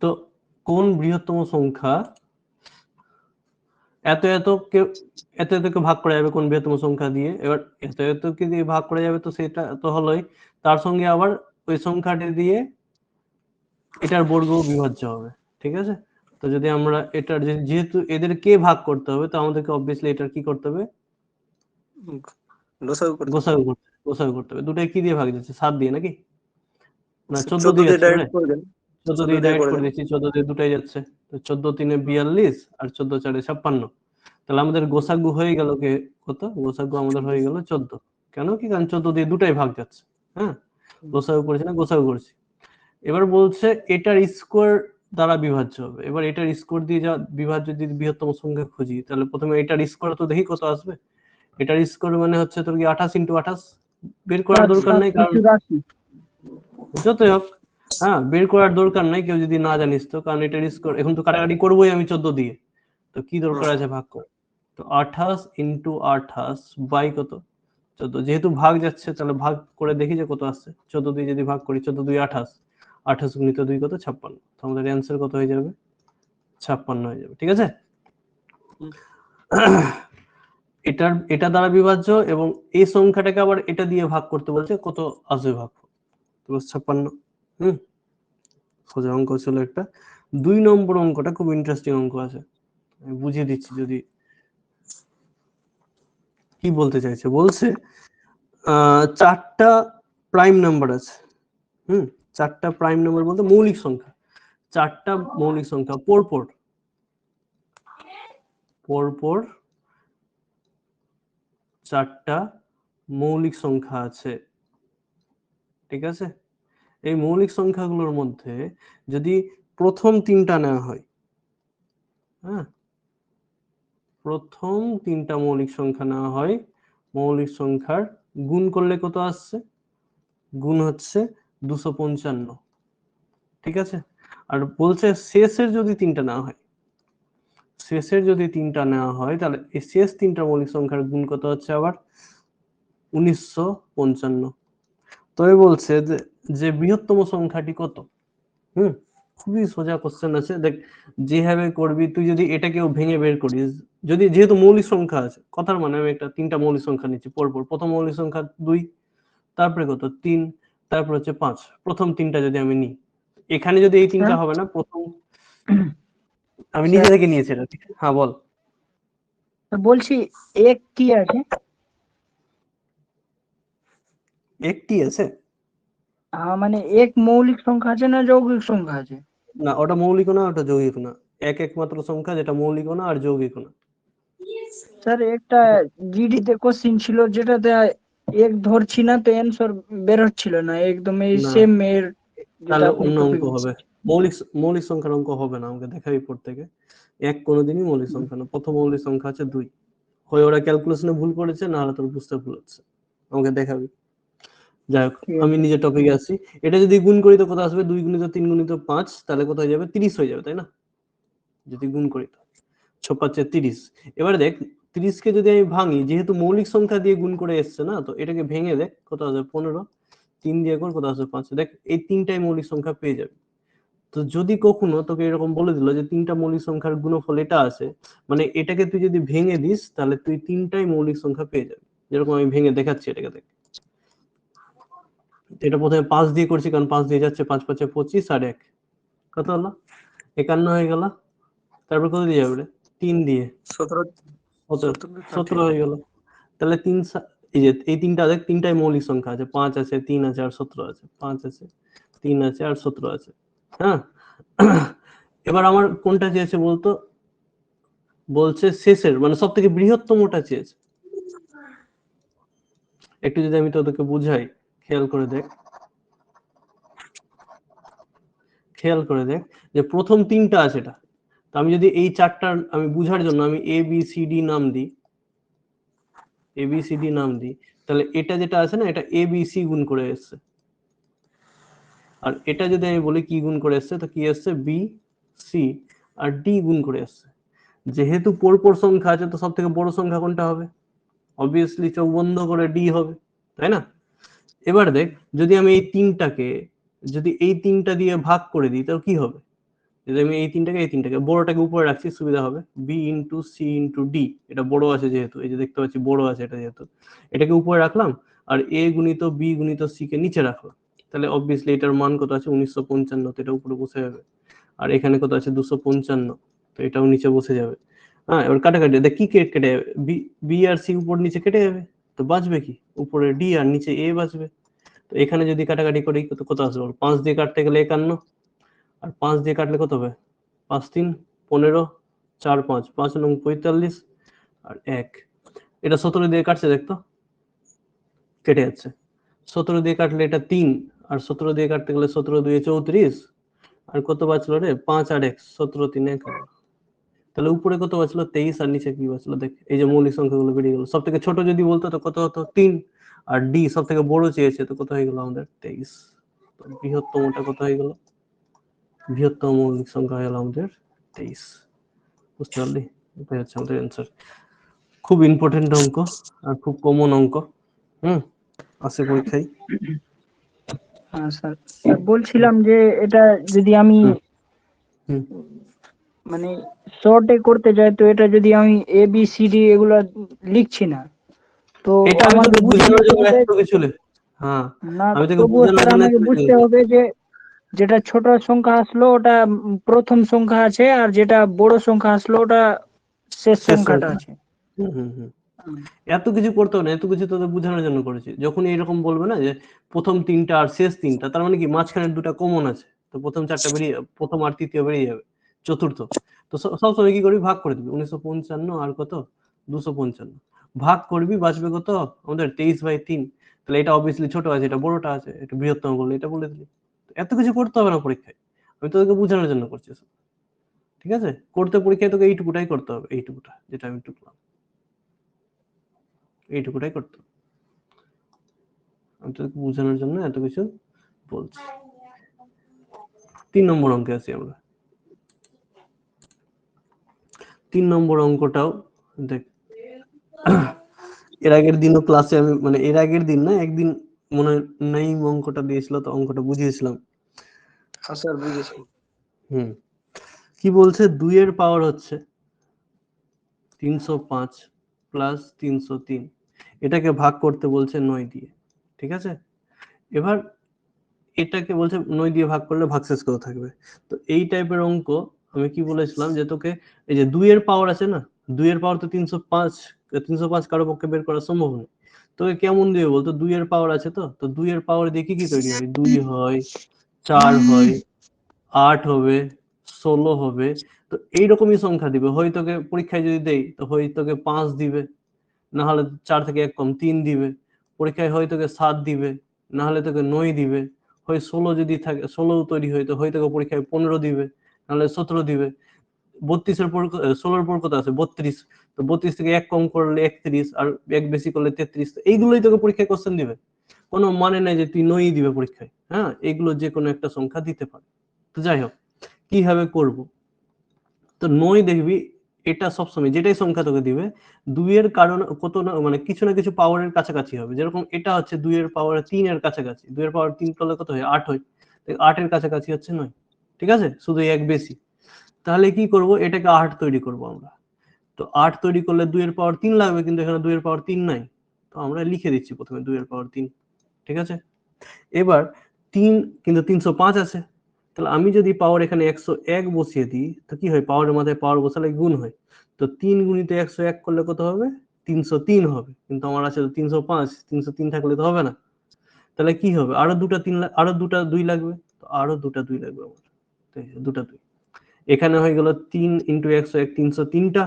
তো কোন বৃহত্তম সংখ্যা এত এতকে ভাগ করা যাবে কোন বৃহত্তম সংখ্যা দিয়ে? এবার এত এতকে দিয়ে ভাগ করা যাবে, তো সেটা তো হলোই, তার সঙ্গে আবার ওই সংখ্যাটি দিয়ে এটার বর্গ বিভাজ্য হবে, ঠিক আছে? তো যদি আমরা এটার যেহেতু এদেরকে ভাগ করতে হবে, তো আমাদেরকে অবভিয়াসলি এটার কি করতে হবে? গোসাগু করতে হবে। দুটাই কি দিয়ে ভাগ যাচ্ছে? 7 দিয়ে নাকি? না 14 দিয়ে যাচ্ছে রে। 14 দিয়ে ডাইরেক্ট করে দিচ্ছি, 14 দিয়ে দুটাই যাচ্ছে। তো 14 3 42 আর 14 4 56। তাহলে আমাদের গোসাগু হয়ে গেল কত? গোসাগু আমাদের হয়ে গেল 14। কেন কি? কারণ 14 দিয়ে দুটাই ভাগ যাচ্ছে। হ্যাঁ, গোসাগু করেছি না, গোসাগু করছি। এবার বলছে এটার স্কোয়ার দ্বারা বিভাজ্য হবে। এবার এটার স্কোয়ার দিয়ে যা বিভাজ্য যদি বৃহত্তম সংখ্যা খুঁজি, তাহলে প্রথমে এটার স্কোয়ার তো দেখি কত আসবে। এটার স্কোয়ার মানে হচ্ছে তোর কি 28 × 28 বের করার দরকার নাই, কারণ যতই হোক, হ্যাঁ, বের করার দরকার নাই কেউ যদি না জানিস তো, কারণ এটার স্কোয়ার এখন তো কাটাকাটি করবোই আমি 14 দিয়ে, তো কি দরকার আছে ভাগ কর। তো 28 × 28 বাই কত? 14। যেহেতু ভাগ যাচ্ছে তাহলে ভাগ করে দেখি যে কত আসছে। 14 দিয়ে যদি ভাগ করি, 14 2 28, 28 গুণিত 2 কত? 56। তো আমাদের অ্যান্সার কত হয়ে যাবে? 56 হয়ে যাবে, ঠিক আছে? এটা দ্বারা বিভাজ্য, এবং এই সংখ্যাটাকে আবার এটা দিয়ে ভাগ করতে বলছে, কত আসবে ভাগ? 56। সোজা অঙ্ক ছিল একটা। 2 নম্বর অঙ্কটা খুব ইন্টারেস্টিং অঙ্ক আছে, আমি বুঝিয়ে দিচ্ছি। যদি কি বলতে চাইছে, বলছে 4টা প্রাইম নাম্বার আছে। 4টা প্রাইম নাম্বার বলতে মৌলিক সংখ্যা, 4টা মৌলিক সংখ্যা পরপর 4টা মৌলিক সংখ্যা আছে, ঠিক আছে? এই মৌলিক সংখ্যাগুলোর মধ্যে যদি প্রথম 3টা নেওয়া হয়, হ্যাঁ, প্রথম 3টা মৌলিক সংখ্যা নেওয়া হয়, মৌলিক সংখ্যার গুণ করলে কত আসছে? গুণ হচ্ছে 255, ঠিক আছে? আর বলছে শেষের যদি 3টা নেওয়া হয়, তাহলে এই শেষ 3টা মৌলিক সংখ্যার গুণ কত হচ্ছে আবার? 1955। তবে বলছে যে বৃহত্তম সংখ্যাটি কত? খুবই সোজা কোশ্চেন আছে, দেখ যেভাবে করবি তুই, যদি এটাকেও ভেঙে বের করিস, যেহেতু মৌলিক সংখ্যা আছে, কথার মানে আমি একটা 3টা মৌলিক সংখ্যা নিচ্ছি পরপর। প্রথম মৌলিক সংখ্যা 2, তারপরে কত? 3, তারপর হচ্ছে 5। প্রথম 3টা যদি আমি নিই, এখানে যদি এই 3টা হবে না, প্রথম আমি নিজে থেকে নিয়েছি এটা। হ্যাঁ বল। বলছি এক কি আছে? একটি আছে? মানে এক মৌলিক সংখ্যা আছে না যৌগিক সংখ্যা আছে? না, ওটা মৌলিক না, ওটা যৌগিক না। এক একমাত্র সংখ্যা যেটা মৌলিক না আর যৌগিক না। স্যার একটা জিডিতে কোশ্চেন ছিল যেটাতে এক ধরছি না, তো অ্যানসার বের হচ্ছিল না একদম এই সেম এর, তাহলে অন্য অঙ্ক হবে। মৌলিক সংখ্যার অঙ্ক হবে না, আমাকে দেখাবি পর থেকে। এক কোনোদিনই মৌলিক সংখ্যা না। প্রথম মৌলিক সংখ্যা আছে 2। হয় ওরা ক্যালকুলেশনে ভুল করেছে, না হলে তোর বুঝতে ভুল হচ্ছে, আমাকে দেখাবি। যাই হোক, আমি নিজের টপিকে আসছি। এটা যদি গুণ করি তো কত আসবে? 2 × 3 × 5, তাহলে কত হয়ে যাবে? 30 হয়ে যাবে, তাই না? যদি গুণ করি তো 6 × 5 = 30। এবার দেখ 30 কে যদি আমি ভাঙি, যেহেতু মৌলিক সংখ্যা দিয়ে গুণ করে এসছে না, তো এটাকে ভেঙে দেখ কত আসবে? 15। 3 দিয়ে কর, কত আসবে? 5। দেখ এই 3টাই মৌলিক সংখ্যা পেয়ে যাবে। তো যদি কখনো তোকে এরকম বলে দিল যে 3টা মৌলিক সংখ্যার গুণফল এটা আছে, মানে এটাকে তুই যদি ভেঙে দিস, তাহলে তুই 3টাই মৌলিক সংখ্যা পেয়ে যাবি। যেরকম আমি ভেঙে দেখাচ্ছি এটাকে, দেখ। এটা প্রথমে 5 দিয়ে করছি, কারণ 5 দিয়ে যাচ্ছে, 5 × 5 = 25 আর 1 কত হলো? 51 হয়ে গেল। তারপর কত দিয়ে যাবে? 3 দিয়ে 17 হয়ে গেল। তাহলে এই 3টা দেখ, 3টাই মৌলিক সংখ্যা আছে। 5 আছে, 3 আছে আর 17 আছে। 5 আছে, 3 আছে আর 17 আছে। হ্যাঁ, এবার আমার কোনটা চেয়েছে বলতো? বলছে শেষের, মানে সব থেকে বৃহত্তমটা চেয়েছে। একটু যদি আমি তোদেরকে বুঝাই, খেয়াল করে দেখ যে প্রথম 3টা আছে এটা। তো আমি যদি এই 4টার আমি বুঝার জন্য আমি এ বি সি ডি নাম দিই, তাহলে এটা যেটা আছে না, এটা এ বি সি গুণ করে এসছে। আর এটা যদি আমি বলি কি গুণ করে এসছে, তো কি আসছে? বি সি আর ডি গুণ করে এসছে। যেহেতু পরপর সংখ্যা আছে, তো সব থেকে বড় সংখ্যা কোনটা হবে? অবভিয়াসলি চোখ বন্ধ করে ডি হবে, তাই না? এবার দেখ যদি আমি এই তিনটাকে যদি এই তিনটা দিয়ে ভাগ করে দিই তাহলে কি হবে? যদি আমি এই তিনটাকে বড়টাকে উপরে রাখছি সুবিধা হবে, B into C into D, এটা বড় আছে যেহেতু, এই যে দেখতে পাচ্ছি বড় আছে এটা যেহেতু, এটাকে উপরে রাখলাম আর এ গুণিত বি গুণিত সি কে নিচে রাখলাম, তাহলে অবভিয়াসলি এটার মান কত আছে 1955, তো এটা উপরে বসে যাবে। আর এখানে কত আছে 255, তো এটাও নিচে বসে যাবে। হ্যাঁ, এবার কাটাকাটি দেখ কি কেটে যাবে, বি আর সি উপর নিচে কেটে যাবে, তো বাঁচবে কি উপরে ডি আর নিচে এ বাঁচবে। তো এখানে যদি কাটাকাটি করি কত আসবে, 5 দিয়ে কাটতে গেলে 51, আর 5 দিয়ে কাটলে কত হবে, 5 3 15, 4 5 5 9 45 আর 1, এটা 17 দিয়ে কাটছে দেখতো, কেটে যাচ্ছে। 17 দিয়ে কাটলে এটা 3, আর 17 দিয়ে কাটতে গেলে 17 2 34, আর কত বাঁচলো রে, 5 আর 1 17 3 11, তাহলে উপরে কত বাঁচলো 23, আর নিচে কি বাঁচলো দেখ, এই যে মৌলিক সংখ্যাগুলো বেরিয়ে গেল। সব থেকে ছোট যদি বলতো তো কত হতো 3, আর ডি সব থেকে বড় চেয়েছে তো কত হয়ে গেল আমাদের 23, তো বৃহত্তমটা কত হয়ে গেল, বৃহত্তম মৌলিক সংখ্যা হয়ে গেল আমাদের 23। বুঝতে পারলি, এটাই হচ্ছে আমাদের অ্যান্সার। খুব ইম্পর্টেন্ট অঙ্ক আর খুব কমন অঙ্ক, আসে পরীক্ষায়। হ্যাঁ স্যার, বলছিলাম যে এটা যদি আমি মানে শর্টে করতে যাই, তো এটা যদি আমি এ বি সি ডি এগুলো লিখছি না, তো এটা আমি আমাকে তোকে বুঝে বোঝানোর নিতে জন্য হবে একটু কিছু হ্যাঁ না? আমি তোকে তবুও বোঝানোর স্যার জন্য আমাকে একটু বুঝতে হবে যে যেটা ছোট সংখ্যা আসলো ওটা প্রথম সংখ্যা আছে, আর যেটা বড় সংখ্যা আসলো ওটা শেষ শেষ সংখ্যাটা সংখ্যা। আছে। এত কিছু করতে হবে না, এত কিছু তোদের বোঝানোর জন্য করেছি। যখন এরকম বলবে না যে প্রথম তিনটা আর শেষ তিনটা, তার মানে কি মাঝখানের দুটা কমন আছে, তো প্রথম চারটা বেরিয়ে, প্রথম আর তৃতীয় বেরিয়ে যাবে, চতুর্থ। তো সবসময় কি করবি, ভাগ করে দিবি, 1955 আর কত 255, ভাগ করবি, বাঁচবে কত আমাদের 23/3। তাহলে এটা অবভিয়াসলি ছোট আছে, এটা বড়টা আছে, এটা বৃহত্তম বললে এটা বলে দিলি। এত কিছু করতে হবে না পরীক্ষায়, আমি তোদেরকে বোঝানোর জন্য করছি। ঠিক আছে, করতে পরীক্ষায় তোকে এইটুকুটাই করতে হবে, এইটুকুটা যেটা আমি টুকলাম, এইটুকুটাই করতে হবে। আমি তোকে বোঝানোর জন্য এত কিছু বলছি। 3 নম্বর অঙ্কে আছি আমরা। 3 নম্বর অঙ্কটাও দেখ, এর আগের দিনও ক্লাসে আমি মানে এর আগের দিন না একদিন মনে নেই অঙ্কটা দিয়েছিল, তো অঙ্কটা বুঝিয়েছিলাম। স্যার বুঝেছি। কি বলছে, 2 এর পাওয়ার হচ্ছে 305 প্লাস 303, এটাকে ভাগ করতে বলছে 9 দিয়ে। ঠিক আছে, এবার এটাকে বলছে 9 দিয়ে ভাগ করলে ভাগশেষ কত থাকবে। তো এই টাইপের অঙ্ক আমি কি বলেছিলাম যে তোকে, এই যে 2 এর পাওয়ার আছে না, 2 এর পাওয়ার তো 305 কারো পক্ষে বের করা সম্ভব নয়। তোকে কেমন দিবে বলতো, 2 এর পাওয়ার আছে, তো 2 এর পাওয়ার দিয়ে কি কি তৈরি হয়, 2 হয়, 4 হয়, 8 হবে, 16 হবে। তো এইরকমই সংখ্যা দিবে, হয় তোকে পরীক্ষায় যদি দেই তো হয় তোকে 5 দিবে, না হলে 4 থেকে 1 কম 3 দিবে। পরীক্ষায় হয় তোকে 7 দিবে, না হলে তোকে 9 দিবে। হয় 16 যদি থাকে, 16 তৈরি হয় তো হয় তোকে পরীক্ষায় 15 দিবে, নাহলে 17 দিবে। 32 এর পর 16 এর পর কত আছে 32, তো 32 থেকে 1 কম করলে 31, আর 1 বেশি করলে 33। তো এইগুলোই তোকে পরীক্ষায় কোশ্চেন দিবে, কোনো মানে নাই যে তুই 9 দিবে পরীক্ষায়। হ্যাঁ, এগুলো যে কোনো একটা সংখ্যা দিতে পারে। তো যাই হোক, কিভাবে করব, তো 9 দেখবি এটা সবসময় যেটাই সংখ্যা তোকে দিবে 2 এর কারণ কত না মানে কিছু না কিছু পাওয়ারের কাছাকাছি হবে। যেরকম এটা হচ্ছে 2 এর পাওয়ার 3 এর কাছাকাছি, 2 এর পাওয়ার 3 করলে কত হয় 8 হয়, 8 এর কাছাকাছি হচ্ছে 9। ঠিক আছে, শুধু এক বেশি। তাহলে কি করব, এটাকে 8 তৈরি করব আমরা। তো 8 তৈরি করলে 2 এর পাওয়ার 3 লাগবে, কিন্তু এখানে 2 এর পাওয়ার 3 নাই, তো আমরা লিখে দিচ্ছি প্রথমে 2 এর পাওয়ার 3। ঠিক আছে, এবার 3 কিন্তু 305 আছে, তাহলে আমি যদি পাওয়ার এখানে 101 বসিয়ে দিই তো কি হয়, পাওয়ারের মাথায় পাওয়ার বসালে গুণ হয়। তো 3 গুণিত 101 করলে কত হবে, 303 হবে। কিন্তু আমার আছে তো 305, 303 থাকলে তো হবে না। তাহলে কি হবে, আরো দুটা 3, আরো দুটা 2 লাগবে, তো আরো দুটা 2 লাগবে আমার, দুটা 2। এখানে হয়ে গেল 3 ইন্টু 101 303টা,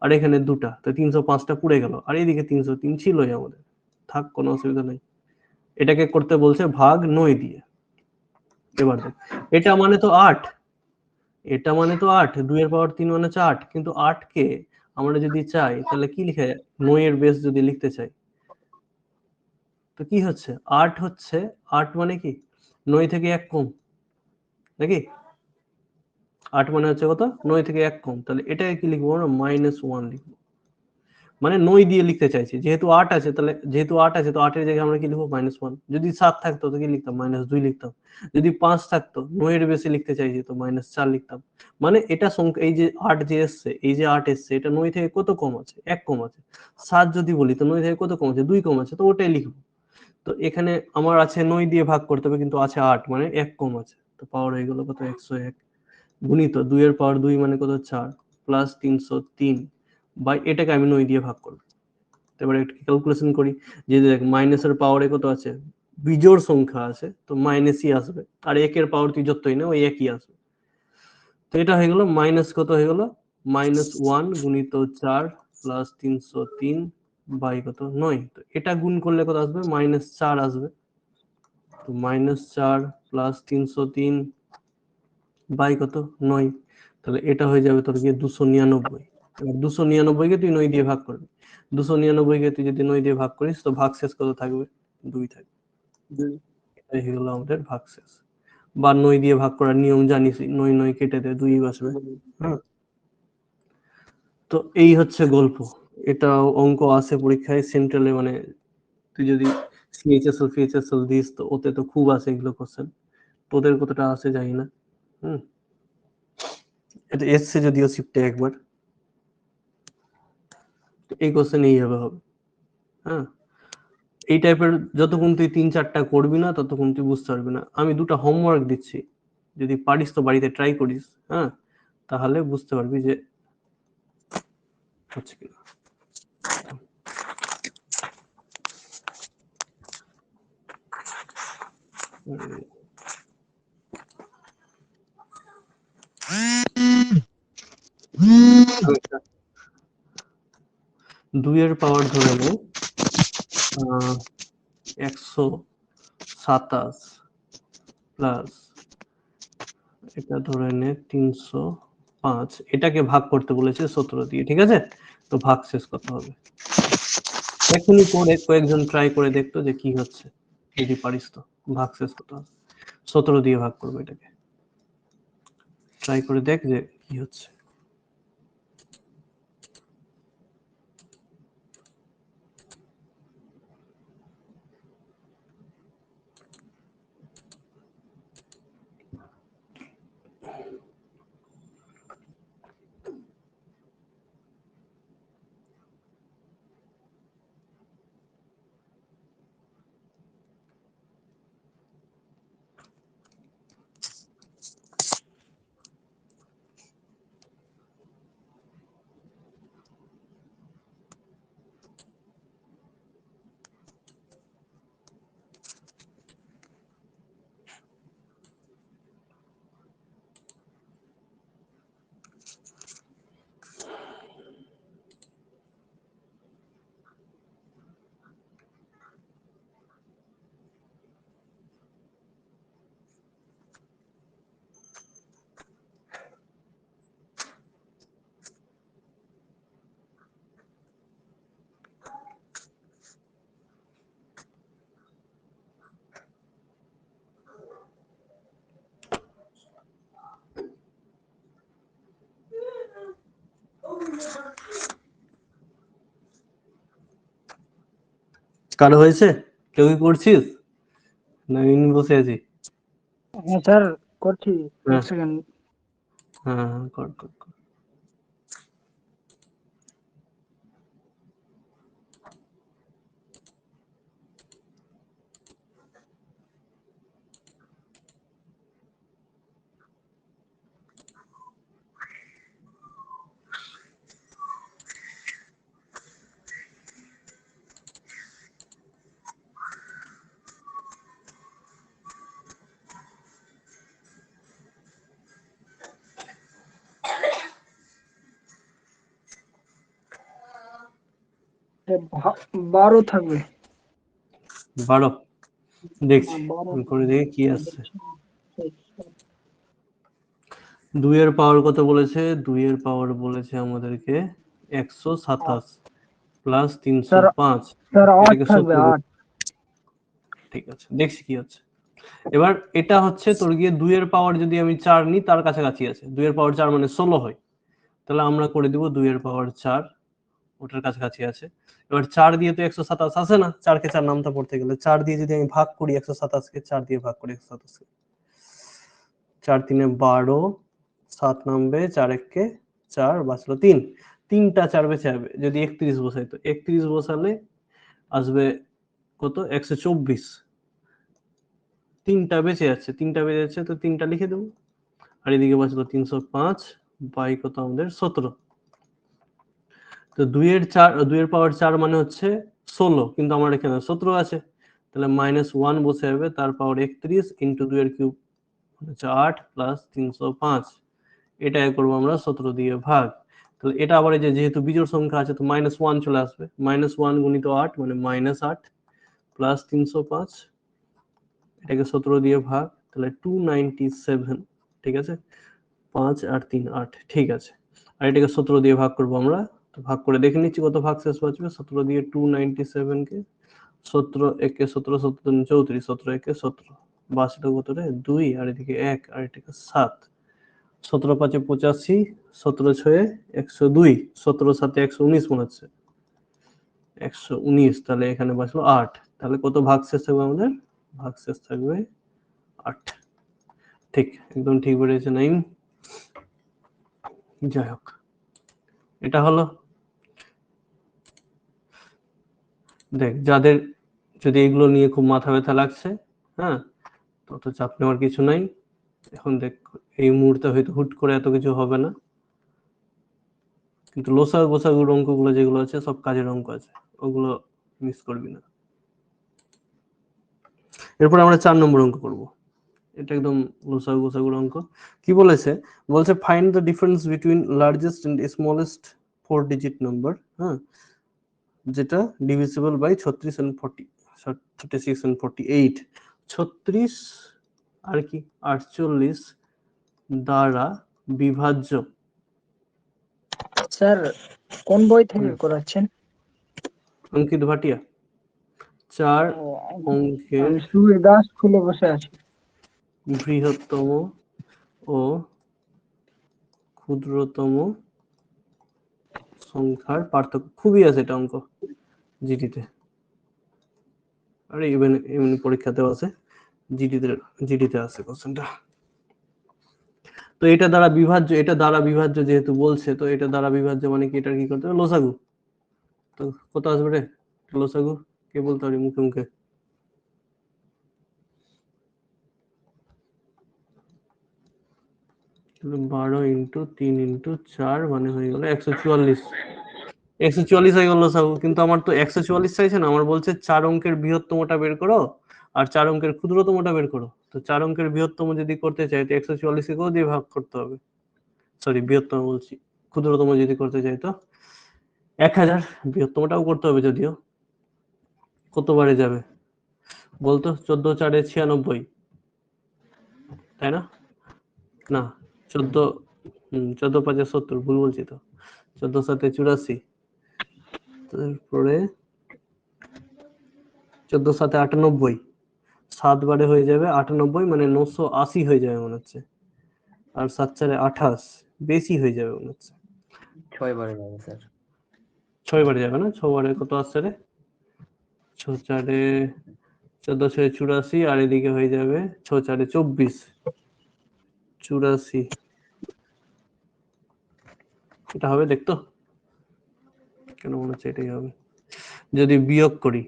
আর এখানে দুটা, তো 305টা পুড়ে গেল, আর এইদিকে 303 ছিলই আমাদের, থাক কোনো অসুবিধা নেই। এটাকে করতে বলছে ভাগ 9 দিয়ে। এবার দেখ, এটা মানে তো 8, এটা মানে তো 8, 2 এর পাওয়ার 3 মানে হচ্ছে 8, কিন্তু 8 কে আমরা যদি চাই তাহলে কি লিখে, 9 এর বেস যদি লিখতে চাই তো কি হচ্ছে, 8 হচ্ছে, 8 মানে কি 9 থেকে 1 কম, নাকি 8 মানে হচ্ছে কত 9 থেকে 1 কম, তাহলে এটাকে কি লিখবো আমরা -1 লিখবো। মানে 9 দিয়ে লিখতে চাইছি, যেহেতু 8 আছে তাহলে যেহেতু 8 আছে তো 8 এর জায়গায় আমরা কি লিখবো -1, যদি 7 থাকতো তো কি লিখতাম -2 লিখতাম, যদি 5 থাকতো 9 এর বেশি লিখতে চাইছি তো -4 লিখতাম। মানে এটা সংখ্যা এই যে 8 যে এসছে, এই যে 8 এসছে এটা 9 থেকে কত কম আছে, 1 কম আছে। 7 যদি বলি তো 9 থেকে কত কম আছে, 2 কম আছে, তো ওটাই লিখবো। তো এখানে আমার আছে 9 দিয়ে ভাগ করতে হবে কিন্তু আছে 8 মানে 1 কম আছে, তো পাওয়ার হয়ে গেল কত 101 গুণিত 2 এর পাওয়ার 2 মানে কত 4 প্লাস 303 বাই এটাকে আমি 9 দিয়ে ভাগ করব। এবার একটু ক্যালকুলেশন করি, যে দেখ মাইনাসের পাওয়ারে কত আছে, বিজোড় সংখ্যা আছে তো মাইনাসই আসবে, আর 1 এর পাওয়ার তুই যতই না ওই একই আসবে। তো এটা হয়ে গেল মাইনাস কত হয়ে গেল -1 গুণিত 4 প্লাস 303 বাই কত 9, তো এটা গুণ করলে কত আসবে -4 আসবে। তো -4 প্লাস 303 বাই কত 9, তাহলে এটা হয়ে যাবে তোর গিয়ে 299। এবার 299 কে তুই 9 দিয়ে ভাগ করবি, 299 কে তুই যদি 9 দিয়ে ভাগ করিস তো ভাগশেষ কত থাকবে 2 থাকবে। এটাই হয়ে গেল আমাদের ভাগশেষ, বা 9 দিয়ে ভাগ করার নিয়ম জানিসই, 9 9 কেটে দে 2 আসবে। হ্যাঁ, তো এই হচ্ছে গল্প। এটাও অঙ্ক আসে পরীক্ষায় সেন্ট্রালে, মানে তুই যদি সিএইচএসএল ফিএইচএসএল দিস তো ওতে তো খুব আসে এগুলো কোশ্চেন, তোদের কতটা আসে জানি না। এটা এসছে যদিও শিফটে একবার, এই কোশ্চেন এইভাবে হবে। হ্যাঁ, এই টাইপের যতক্ষণ তুই 3-4টা করবি না ততক্ষণ তুই বুঝতে পারবি না। আমি 2টা হোমওয়ার্ক দিচ্ছি, যদি পারিস তো বাড়িতে ট্রাই করিস, হ্যাঁ, তাহলে বুঝতে পারবি যে হচ্ছে কিনা। দুইয়ের পাওয়ার ধরে নে 127 প্লাস এটা ধরে নে 305, এটাকে ভাগ করতে বলেছে 17 দিয়ে, ঠিক আছে? তো ভাগ শেষ কত হবে এখনই করে কয়েকজন ট্রাই করে দেখতো যে কি হচ্ছে, যদি পারিস তো ভাগ শেষ কত হবে। 17 দিয়ে ভাগ করবো এটাকে, ট্রাই করে দেখ যে কি হচ্ছে। কারো হয়েছে? কেউ কি করছিস না এমনি বসে আছি? হ্যাঁ স্যার করছি, এক হ্যাঁ সেকেন্ড। হ্যাঁ কর কর কর। এ 12 থাকবে। 12 দেখছি, হ্যাঁ, 12 আমি করে দেখি কি আসছে। দেখছি। 2 এর পাওয়ার কত বলেছে? 2 এর পাওয়ার বলেছে আমাদেরকে 127 প্লাস স্যার 305, স্যার 8 এটাকে থাকবে, 17। 8। ঠিক আছে, দেখছি কি হচ্ছে। এবার এটা হচ্ছে তোর গিয়ে 2 এর পাওয়ার যদি আমি 4 নিই তার কাছাকাছি আছে, 2 এর পাওয়ার 4 মানে 16 হয়, তাহলে আমরা করে দিব 2 এর পাওয়ার 4 ওটার কাছাকাছি আছে। এবার 4 দিয়ে তো 127 আসে না, 4 কে 4 নামটা পড়তে গেলে 4 দিয়ে যদি আমি ভাগ করি 127 কে 4 দিয়ে ভাগ করি 127 কে, 4 3 12, 7 নামবে, 4 1 কে 4, বাঁচলো 3, 3টা 4 বেঁচে যাবে। যদি 31 বসাই তো 31 বসালে আসবে কত, 124, 3টা বেঁচে যাচ্ছে, 3টা বেঁচে যাচ্ছে তো 3টা লিখে দেবো। আর এদিকে বাঁচলো 305 বাই কত আমাদের 17। তো 2 এর পাওয়ার 4 মানে হচ্ছে 16, কিন্তু আমার এখানে 17 আছে, তাহলে -1 বসে যাবে, তার পাওয়ার 31 ইন্টু 2 এর কিউব হচ্ছে 8 প্লাস 305, এটাই করবো আমরা 17 দিয়ে ভাগ। তাহলে এটা আবার এই যে যেহেতু বিজোড় সংখ্যা আছে তো -1 চলে আসবে, -1 গুণিত 8 মানে -8 প্লাস 305, এটাকে 17 দিয়ে ভাগ, তাহলে 297, ঠিক আছে, 5 আর 3 8, ঠিক আছে। আর এটাকে 17 দিয়ে ভাগ করবো আমরা, তো ভাগ করে দেখে নিচ্ছি কত ভাগ শেষ বাঁচবে। 17 দিয়ে 297 কে 17 একে 17, 17 34, 17 একে 17, বাঁচলো কত রে 2, আর এদিকে 1 আর এটাকে 7, 17 5 85, 17 6 102, 17 7 119 মনে হচ্ছে 119, তাহলে এখানে বাঁচলো 8, তাহলে কত ভাগ শেষ থাকবে আমাদের, ভাগ শেষ থাকবে 8, ঠিক, একদম ঠিক বেরিয়েছে 9। যাই হোক, এটা হলো। দেখ, যাদের যদি এগুলো নিয়ে খুব মাথা ব্যথা লাগছে, হ্যাঁ, তত চাপ নেওয়ার কিছু নাই। এখন দেখ, এই মুহূর্তে হয়তো হুট করে এত কিছু হবে না, কিন্তু লসাগু গোসাগুর অঙ্কগুলো যেগুলো আছে সব কাজের অঙ্ক আছে, ওগুলো মিস করবি না। এরপর আমরা 4 নম্বর অঙ্ক করব, এটা একদম লসাগু গোসাগুর অঙ্ক। কি বলেছে, বলছে find the difference between largest and smallest 4 digit number, হ্যাঁ, যেটা ডিভিজিবল বাই 36 and 40, 36 and 48, 36 আর কি 48 দ্বারা বিভাজ্য। স্যার কোন বই থেকে করাচ্ছেন? অঙ্কিত ভাটিয়া। 4 ও, অঙ্কের আমি সুবীর দাস খুলে বসে আছি। বৃহত্তম ও ক্ষুদ্রতম সংখ্যার পার্থক্য, খুবই আছে এটা অঙ্ক জিডিতে, আরে ইভেন এমনি পরীক্ষাতেও আছে, জিডিতে আছে কোশ্চেনটা। তো এটা দ্বারা বিভাজ্য, এটা দ্বারা বিভাজ্য যেহেতু বলছে, তো এটা দ্বারা বিভাজ্য মানে কি, এটা কি করতে হবে, লসাগু। তো কত আসবে রে লসাগু, কে বলতে পারি মুখে মুখে? তাহলে 12 ইন্টু 3 ইন্টু 4 মানে হয়ে গেল 144, 144 হয়ে গেল লসাগু। কিন্তু আমার তো 144 চাইছে না, আমার বলছে 4 অঙ্কের বৃহত্তমটা বের করো আর 4 অঙ্কের ক্ষুদ্রতমটা বের করো। তো 4 অঙ্কের বৃহত্তম যদি করতে চাই তো 144 কেও দিয়ে ভাগ করতে হবে, সরি বৃহত্তম বলছি, ক্ষুদ্রতম যদি করতে চাই তো 1000, বৃহত্তমটাও করতে হবে যদিও। কতবারে যাবে বলতো, 14 4 96, তাই না? না 14, 14 5 70, ভুল বলছি তো, 14 7 84, তারপরে 14 7 98, 7 বারে হয়ে যাবে 98, মানে 980 হয়ে যাবে মনে হচ্ছে, আর 7 4 28, বেশি হয়ে যাবে মনে হচ্ছে, 6 বারে যাবে স্যার। 6 বারে যাবে না, 6 বারে কত আসছে রে, 6 4 14 6 84, আর এদিকে হয়ে যাবে 6 4 24, 84, এটা হবে দেখতো, কেন মনে হচ্ছে এটাই হবে। যদি বিয়োগ করি,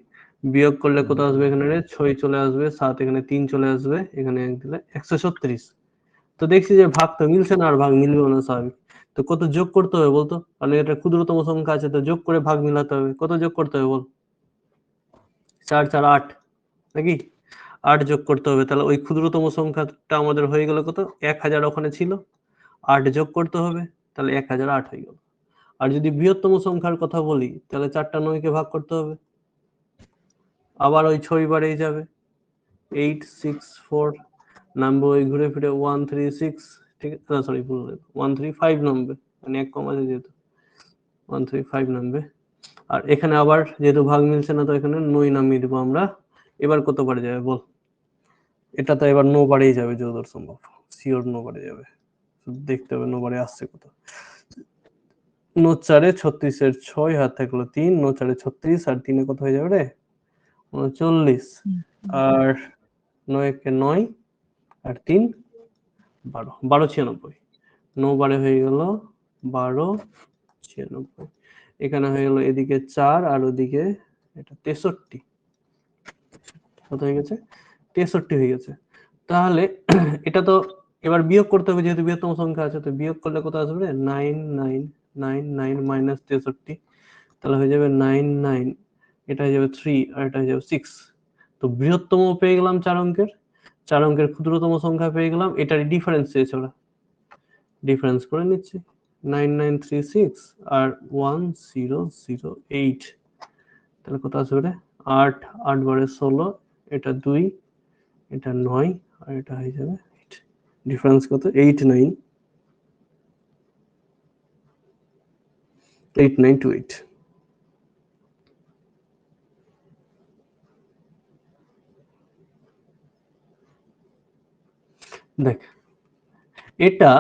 বিয়োগ করলে কত আসবে, এখানে 6 চলে আসবে, 7 এখানে 3 চলে আসবে, এখানে 1 দিলে 136। তো দেখছি যে ভাগ তো মিলছে না, আর ভাগ মিলবে না স্বাভাবিক, তো কত যোগ করতে হবে বলতো, কারণ এটা ক্ষুদ্রতম সংখ্যা আছে, তো যোগ করে ভাগ মিলাতে হবে। কত যোগ করতে হবে বল, 4 4 8 নাকি, 8 যোগ করতে হবে। তাহলে ওই ক্ষুদ্রতম সংখ্যাটা আমাদের হয়ে গেল কত, 1000 ওখানে ছিল, 8 যোগ করতে হবে, তাহলে 1008 হয়ে গেল। আর যদি বৃহত্তম সংখ্যার কথা বলি, তাহলে 4টা 9 কে ভাগ করতে হবে, আবার ওই 6 বারেই যাবে, 8 6 4 নামবে, ওই ঘুরে ফিরে 136, ঠিক আছে, সরি ভুল, 135 নামবে, মানে 1 কম আছে যেহেতু, 135 নামবে। আর এখানে আবার যেহেতু ভাগ মিলছে না, তো এখানে 9 নামিয়ে দেবো আমরা। এবার কত বারে যাবে বল, এটা তো এবার 9 বারেই যাবে যতদূর সম্ভব, শিওর 9 বারে যাবে, দেখতে হবে 9 বারে আসছে কত। 9 4 36 এর 6 হাত থাকলো 3, 9 4 36 আর 3 কত হয়ে যাবে রে 39 আর 9 কে 9 আর 3 12 12 96 9 12 হয়ে গেল 12 96 এখানে হয়ে গেল এদিকে 4 আর ওদিকে এটা 63 কত হয়ে গেছে 63 হয়ে গেছে। তাহলে এটা তো এবার বিয়োগ করতে হবে যেহেতু বৃহত্তম সংখ্যা আছে, তো বিয়োগ করলে কত আসবে 9999 মাইনাস 63, তাহলে হয়ে যাবে 99, এটা হয়ে যাবে 3 আর এটা হয়ে যাবে 6। তো বৃহত্তম পেয়ে গেলাম 4 অঙ্কের, 4 অঙ্কের ক্ষুদ্রতম সংখ্যা পেয়ে গেলাম, এটার ডিফারেন্স চেয়েছে ওরা, ডিফারেন্স করে নিচ্ছি 9936 আর 1008, তাহলে কত আসবে রে 8 8 বারে 16, এটা 2, এটা 9 আর এটা হয়ে যাবে 8, ডিফারেন্স কত 8928। দেখ এটা,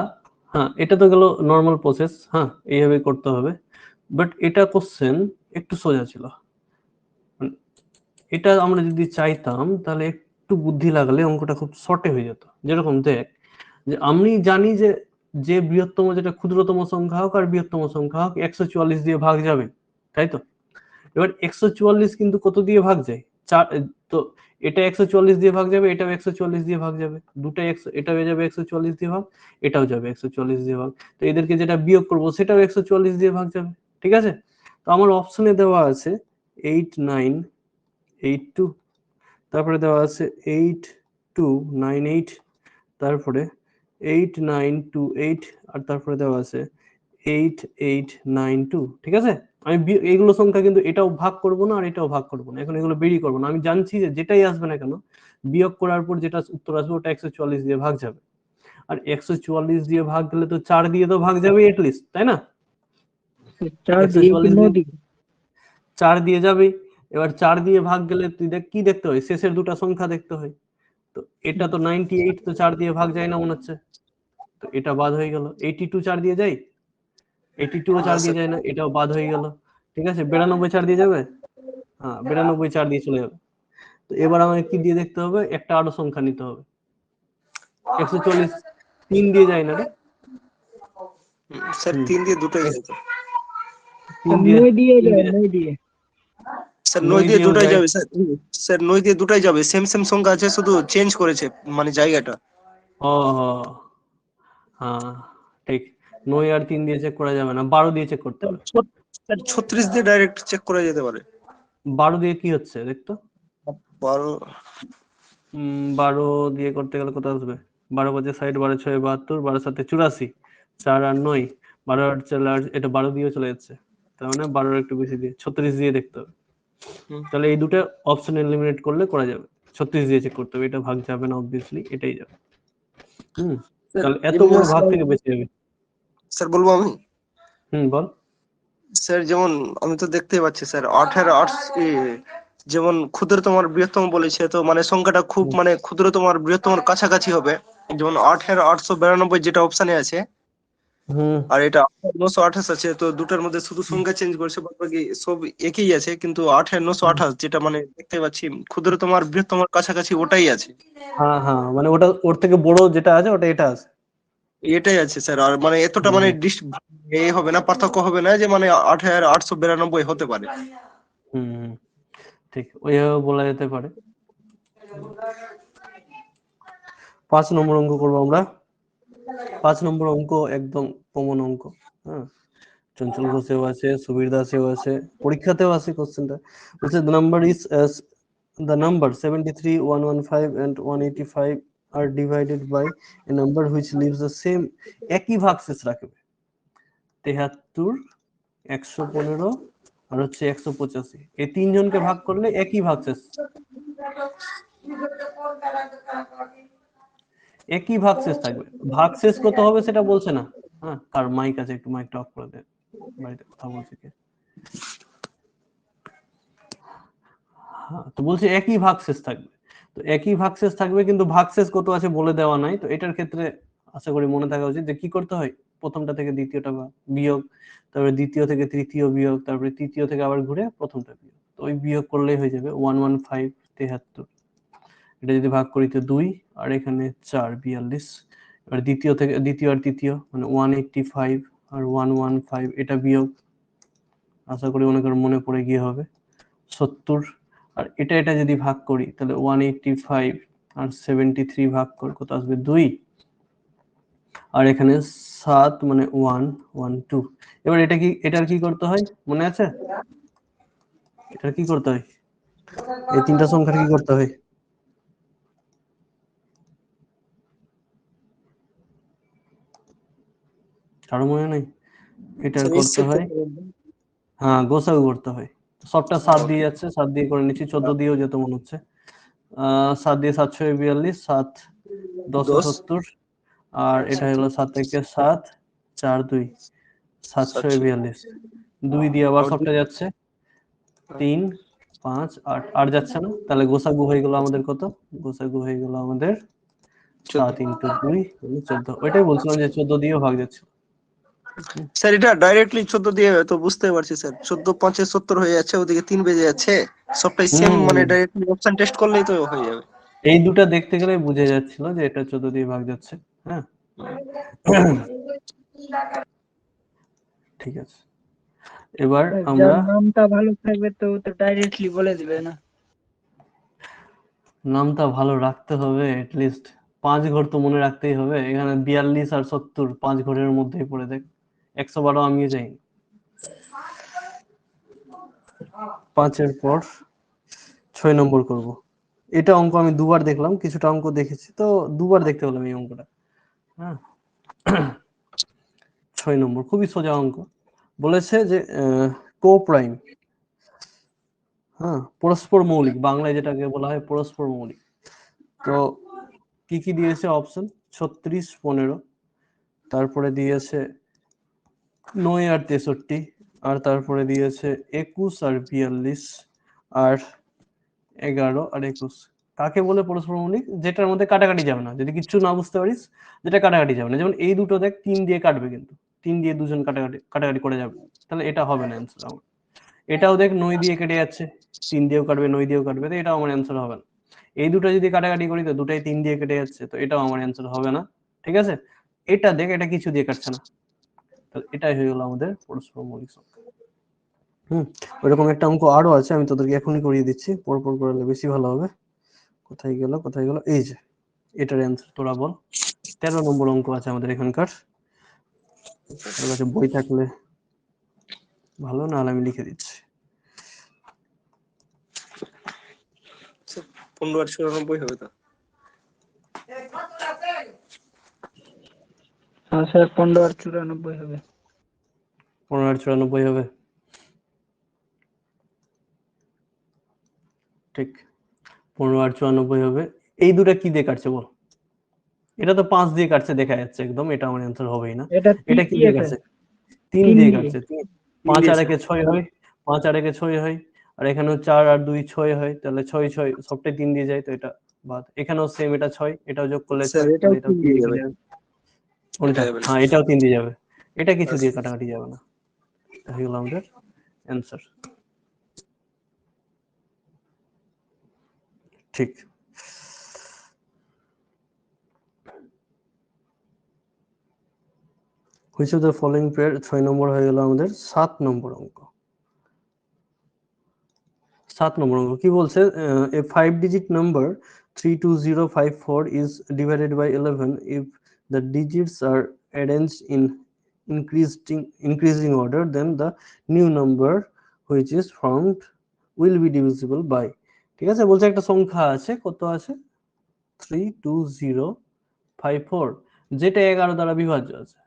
হ্যাঁ এটা তো গেল নর্মাল প্রসেস, হ্যাঁ এইভাবে করতে হবে, বাট এটা কোশ্চেন একটু সোজা ছিল, এটা আমরা যদি চাইতাম তাহলে একটু বুদ্ধি লাগালে অঙ্কটা খুব শর্টে হয়ে যেত। যেরকম দেখ যে আমি জানি যে যে বৃহত্তম যেটা ক্ষুদ্রতম সংখ্যা হোক আর বৃহত্তম সংখ্যা হোক 144 দিয়ে ভাগ যাবে, তাই তো? এবার 144 কিন্তু কত দিয়ে ভাগ যায় 4, তো এটা 144 দিয়ে ভাগ যাবে, এটাও 144 দিয়ে ভাগ যাবে, দুটাই এটা হয়ে যাবে 144 দিয়ে ভাগ, এটাও যাবে 144 দিয়ে ভাগ, তো এদেরকে যেটা বিয়োগ করব সেটাও 144 দিয়ে ভাগ যাবে, ঠিক আছে? তো আমার অপশনে দেওয়া আছে 8982, তারপরে দেওয়া আছে 8298, তারপরে 8928 আর তারপরে দেওয়া আছে 8892, ঠিক আছে? আমি এইগুলো সংখ্যা কিন্তু এটাও ভাগ করব না আর এটাও ভাগ করব না, এখন এগুলো বেরি করব না, আমি জানছি যে যেটাই আসবে না কেন বিয়োগ করার পর যেটা উত্তর আসবে ওটা 144 দিয়ে ভাগ যাবে, আর 144 দিয়ে ভাগ গেলে তো 4 দিয়ে তো ভাগ যাবে এট লিস্ট, তাই না? 4 দিয়ে যাবে, এবার 4 দিয়ে ভাগ গেলে তুই দেখ কি দেখতে হয়, শেষের দুটো সংখ্যা দেখতে হয়, তো এটা তো 98, তো 4 দিয়ে ভাগ যায় না মনে হচ্ছে, তো এটা বাদ হয়ে গেল। 82 4 দিয়ে যায়, 82 ও 4 দিয়ে যায় না, এটাও বাদ হয়ে গেল, ঠিক আছে? 92 4 দিয়ে যাবে, হ্যাঁ 92 4 দিয়ে চলে যাবে। তো এবার আমাকে কি দিয়ে দেখতে হবে, একটা আরো সংখ্যা নিতে হবে। 140 3 দিয়ে যায় না রে স্যার 3 দিয়ে দুটোই যায়। 3 দিয়ে 9 দিয়ে যায়, 9 দিয়ে স্যার 9 দিয়ে দুটোই যাবে স্যার, স্যার 9 দিয়ে দুটোই যাবে, সেম সেম সংখ্যা আছে, শুধু চেঞ্জ করেছে মানে জায়গাটা। ও হ্যাঁ ঠিক, 9 আর 3 দিয়ে চেক করা যাবে না, 12 দিয়ে চেক করতে হবে। স্যার 36 দিয়ে ডাইরেক্ট চেক করা যেতে পারে। 12 দিয়ে কি হচ্ছে দেখতো, 12 12 দিয়ে করতে গেলে কত আসবে, 12 5 60, 12 6 72, 12 7 84, 4 আর 9, 12 আর 4, এটা 12 দিয়ে চলে যাচ্ছে, তার মানে 12 একটু বেশি দিয়ে 36 দিয়ে দেখতে হবে। তাহলে এই দুটো অপশন এলিমিনেট করলে করা যাবে, 36 দিয়ে চেক করতে হবে, এটা ভাগ যাবে না অবভিয়াসলি, এটাই যাবে। তাহলে এতগুলো ভাগ থেকে বেঁচে যাবে। স্যার বলবো আমি? বল। স্যার যেমন আমি তো দেখতেই পাচ্ছি স্যার 8 যেমন ক্ষুদ্রতম আর বৃহত্তম বলেছে, তো মানে সংখ্যাটা খুব মানে ক্ষুদ্রতম আর বৃহত্তম কাছাকাছি হবে, যেমন 8,892 যেটা অপশনে আছে, আর এটা 928 আছে, তো দুটার মধ্যে শুধু সংখ্যা চেঞ্জ করছে, বাকি সব একই আছে, কিন্তু 8,928 যেটা মানে দেখতে পাচ্ছি ক্ষুদ্রতম আর বৃহত্তম কাছাকাছি ওটাই আছে। হ্যাঁ হ্যাঁ, মানে ওটা ওর থেকে বড় যেটা আছে ওটা এটা আছে, এটাই আছে স্যার, আর মানে এতটা মানে হবে না, পার্থক্য হবে না যে মানে 8,892 হতে পারে। ঠিক, ওইভাবে বলা যেতে পারে। 5 নম্বর অঙ্ক করবো আমরা। 5 নম্বর অঙ্ক একদম কমন অঙ্ক, হ্যাঁ চঞ্চল ঘোষেও আছে, সুবীর দাসেও আছে, পরীক্ষাতেও আছে কোশ্চেনটা। বলছে the number 73, 115 and 185 are divided by a number which leaves the same, একই ভাগশেষ রাখবে 73, 115 আর হচ্ছে 185, এই তিনজনকে ভাগ করলে একই ভাগশেষ, একই ভাগশেষ থাকবে। ভাগশেষ কত হবে সেটা বলছে না, হ্যাঁ কার মাইক আছে একটু মাইকটা অফ করে দে, বাড়িতে কথা বলছে কে। হ্যাঁ তো বলছে একই ভাগশেষ থাকবে, তো একই ভাগশেষ থাকবে কিন্তু ভাগশেষ কত আছে বলে দেওয়া নাই, তো এটার ক্ষেত্রে আশা করি মনে থাকা উচিত যে কি করতে হয়, প্রথমটা থেকে দ্বিতীয়টা বিয়োগ, তারপরে দ্বিতীয় থেকে তৃতীয় বিয়োগ, তারপরে তৃতীয় থেকে আবার ঘুরে প্রথমটা বিয়োগ। তো ওই বিয়োগ করলেই হয়ে যাবে 115 73। এটা যদি ভাগ করি তো 2 আর এখানে 4 42। এবার দ্বিতীয় আর তৃতীয় মানে 185 আর 115 এটা বিয়োগ, আশা করি মনে পড়ে গিয়ে হবে 70। আর এটা যদি ভাগ করি তাহলে 185 আর 73 ভাগ করে কত আসবে 2, আর এখানে 7 মানে 112। এবার এটার কি করতে হয় মনে আছে? এটার কি করতে হয়? এই তিনটা সংখ্যার কি করতে হয়? কারো মনে নাই? এটার করতে হয়, হ্যাঁ গোসাগু করতে হয়। সবটা 7 দিয়ে যাচ্ছে, 7 দিয়ে করে নিচ্ছি, 14 দিয়েও যেত মনে হচ্ছে। 7 দিয়ে 742, 7 1070, আর এটা হলো 7 থেকে 7 4 2 742। 2 দিয়ে আবার সবটা যাচ্ছে 3 5 8 আর যাচ্ছে না, তাহলে গোসাগু হয়ে গেল আমাদের কত? গোসাগু হয়ে গেল আমাদের 7 ইনটু 2 মানে 14। ওইটাই বলছিলাম যে 14 দিয়েও ভাগ যাচ্ছে। স্যার এটা ডাইরেক্টলি 14 দিয়ে তো বুঝতে পারছি স্যার, 14 5 70 হয়ে যাচ্ছে, ওদিকে 3 বেজে যাচ্ছে, সবটাই সেম, মানে ডাইরেক্টলি অপশন টেস্ট করলেই তো হয়ে যাবে। এই দুটো দেখতে গেলে বুঝে যাচ্ছিল যে এটা 14 দিয়ে ভাগ যাচ্ছে। হ্যাঁ ঠিক আছে, এবার আমরা যার নামটা ভালো থাকবে তো ডাইরেক্টলি বলে দিবে না? নামটা ভালো রাখতে হবে, এটলিস্ট 5 ঘর তো মনে রাখতেই হবে। এখানে 42 আর 70 5 ঘরের মধ্যেই পড়ে, দেখ 112 আমিও যাই। 5 এর পর 6 নম্বর করব। এটা অঙ্ক আমি দুবার দেখলাম, কিছুটা অঙ্ক দেখেছি তো দুবার দেখতে পেলাম এই অঙ্কটা। হ্যাঁ 6 নম্বর খুবই সোজা অঙ্ক। বলেছে যে কোপ্রাইম, হ্যাঁ পরস্পর মৌলিক, বাংলায় যেটাকে বলা হয় পরস্পর মৌলিক। তো কি কি দিয়েছে অপশন? 36 15, তারপরে দিয়েছে 9 আর 63, আর তারপরে দিয়েছে 21 আর 42, আর 11 আর 21। কাকে বলে পরস্পর মৌলিক? যেটার মধ্যে কাটাকাটি যাবে না, যদি কিছু না বুঝতে পারিস যেটা কাটাকাটি যাবে না। যেমন এই দুটো দেখ 3 দিয়ে কাটবে, কিন্তু 3 দিয়ে দুজন কাটাকাটি করে যাবে, তাহলে এটা হবে না অ্যান্সার আমার। এটাও দেখ 9 দিয়ে কেটে যাচ্ছে, 3 দিয়েও কাটবে 9 দিয়েও কাটবে, তো এটাও আমার অ্যান্সার হবে না। এই দুটো যদি কাটাকাটি করি তো দুটাই 3 দিয়ে কেটে যাচ্ছে, তো এটাও আমার অ্যান্সার হবে না। ঠিক আছে, এটা দেখ এটা কিছু দিয়ে কাটছে না, তাহলে এটাই হয়ে গেল আমাদের পরস্পর মৌলিক সংখ্যা। ওইরকম একটা অঙ্ক আরো আছে, আমি তোদেরকে এখনই করিয়ে দিচ্ছি, পরপর করলে বেশি ভালো হবে। কোথায় গেল এই যে এটার অ্যান্সার তোরা বল। 13 নম্বর অঙ্ক আছে আমাদের এখানকার। তোর কাছে বই থাকলে ভালো, না হলে আমি লিখে দিচ্ছি। 15 আর 94 হবে তো? হ্যাঁ স্যার 15 আর 94 হবে। 15 আর 94 হবে, ঠিক 15 আর 94 হবে। এই দুটো কি দিয়ে কাটছে বল? এটা তো 5 দিয়ে কাটছে দেখা যাচ্ছে একদম, এটা আমার অ্যান্সার হবেই না। এটা কি দিয়ে কাটছে? 3 দিয়ে কাটছে। 5 আর 1 6 হয়, 5 আর 1 6 হয়, আর এখানেও 4 আর 2 6 হয়, তাহলে 6 6 সবটাই 3 দিয়ে যায়, তো এটা বাদ। এখানেও সেম, এটা 6, এটাও যোগ করলে 6, তাহলে এটাও 3 দিয়ে যাবে। কোনটা? হ্যাঁ এটাও 3 দিয়ে যাবে, এটা কিছু দিয়ে কাটাকাটি যাবে না। এটা হলো আমাদের অ্যান্সার। ঠিক, which of the following pair? 6 নম্বর হয়ে গেল আমাদের। 7 নম্বর অঙ্ক। 7 নম্বর অঙ্ক কি বলছে? a 5-digit number 32054 is divided by 11 if the digits are arranged in increasing order, then the new number which is formed will be divisible by। ঠিক আছে, বলছে একটা সংখ্যা আছে, কত আছে? 32054, যেটা 11 দ্বারা বিভাজ্য আছে,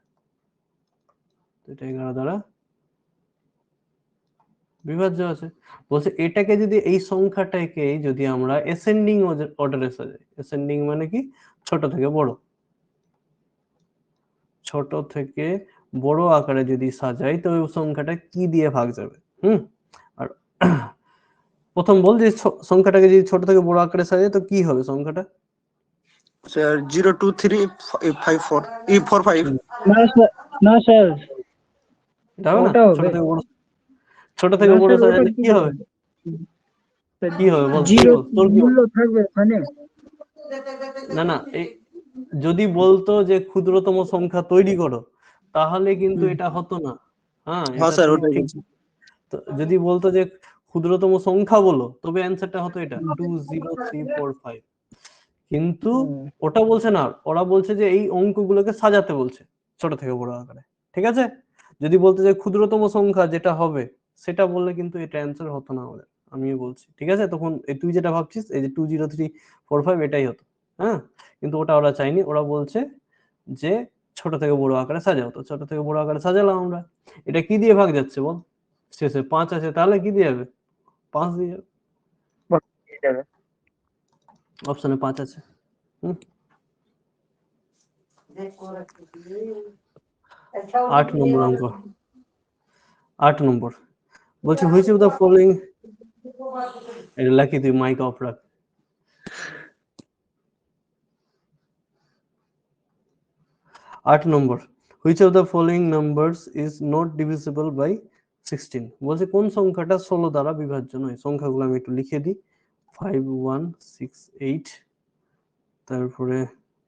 এটা 11 দ্বারা বিভাজ্য আছে। বলছে এটাকে যদি, এই সংখ্যাটাকে যদি আমরা অ্যাসেন্ডিং অর্ডারে সাজাই, অ্যাসেন্ডিং মানে কি ছোট থেকে বড়, ছোট থেকে বড় আকারে যদি সাজাই তো ওই সংখ্যাটা কি দিয়ে ভাগ যাবে? আর প্রথম বল যে সংখ্যাটাকে যদি ছোট থেকে বড় আকারে সাজাই তো কি হবে সংখ্যাটা? স্যার 02354 না স্যার, না স্যার, এটা হবে না? ওটা হবে ছোট থেকে না বড় স্যার, ওটা সাজালে কি কি হবে? কি হবে বল, তুই জিরো বল, তোর কি মূল্য থাকবে ওখানে? না যদি বলতো যে ক্ষুদ্রতম সংখ্যা তৈরি করো, তাহলে কিন্তু এটা হতো না। হ্যাঁ, হ্যাঁ এটা স্যার, তুমি ওটাই ঠিক। বলছি। তো যদি বলতো যে ক্ষুদ্রতম সংখ্যা বলো, তবে অ্যান্সারটা হতো এটা 20345। কিন্তু ওটা বলছে না, ওরা বলছে যে এই অঙ্কগুলোকে সাজাতে বলছে ছোট থেকে বড় আকারে। ঠিক আছে, যদি বলতে যে ক্ষুদ্রতম সংখ্যা যেটা হবে সেটা বললে কিন্তু এটা অ্যান্সার হতো না আমাদের। আমিও বলছি, ঠিক আছে, তখন এই তুই যেটা ভাবছিস এই যে 20345 এটাই হতো। হ্যাঁ, কিন্তু ওটা ওরা চাইনি, ওরা বলছে যে ছোট থেকে বড় আকারে সাজাও। তো ছোট থেকে বড় আকারে সাজালাম আমরা। এটা কি দিয়ে ভাগ যাচ্ছে বল? শেষে 5 আছে, তাহলে কি দিয়ে যাবে? 5 দিয়ে যাবে। অপশনে 5 আছে। হুম, 8 নম্বর অঙ্ক। 8 নম্বর বলছে হুইচ অফ দ্য ফলোইং, এটা লাকি তুই মাইক অফ রাখ। 8 নম্বর, which of the following numbers is not divisible by 16। বলছে কোন সংখ্যাটা 16 দ্বারা বিভাজ্য নয়। সংখ্যাগুলো আমি একটু লিখে দিই। 51688, তারপরে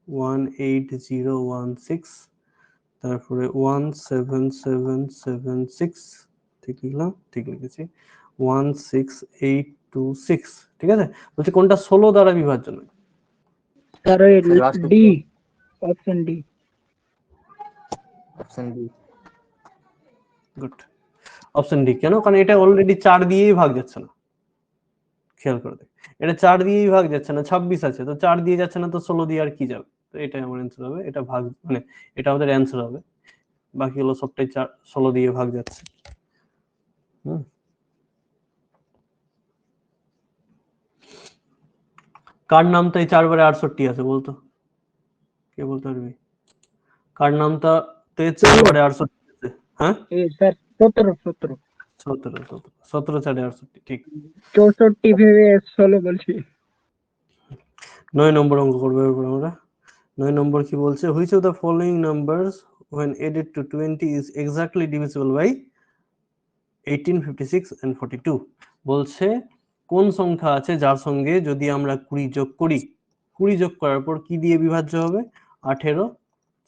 18016, তারপরে 17776, ঠিক লিখলাম? ঠিক লিখেছি। 16826, ঠিক আছে। বলছে কোনটা 16 দ্বারা বিভাজ্য নয়? Sir D, option D. Option D. Good, option D. কেন? কারণ এটা অলরেডি 4 দিয়েই ভাগ যাচ্ছে না। খেয়াল করে দেখ, এটা 4 দিয়েই ভাগ যাচ্ছে না। 26 আছে, তো 4 দিয়ে যাচ্ছে না, তো 16 দিয়ে আর কি যাবে? তো এটাই আমার অ্যান্সার হবে। এটা ভাগ মানে এটা আমাদের অ্যান্সার হবে। বাকিগুলো সবটাই 16 দিয়ে ভাগ যাচ্ছে। হুম, কার নামটাই 4 বারে 68 আছে বলতো? কে বলতে পারবি? কার নামটা তে 4 বারে 68 আছে? হ্যাঁ, স্যার 17, 17। 17 4 68, ঠিক। 64 ভেবে 16 বলছি। 9 নম্বর অঙ্ক করবো এরপর আমরা। 9 নম্বর কি বলছে? Which of the following numbers when added to 20 is exactly divisible by 18, 56 and 42। বলছে কোন সংখ্যা আছে যার সঙ্গে যদি আমরা 20 যোগ করি, 20 যোগ করার পর কি দিয়ে বিভাজ্য হবে? 18,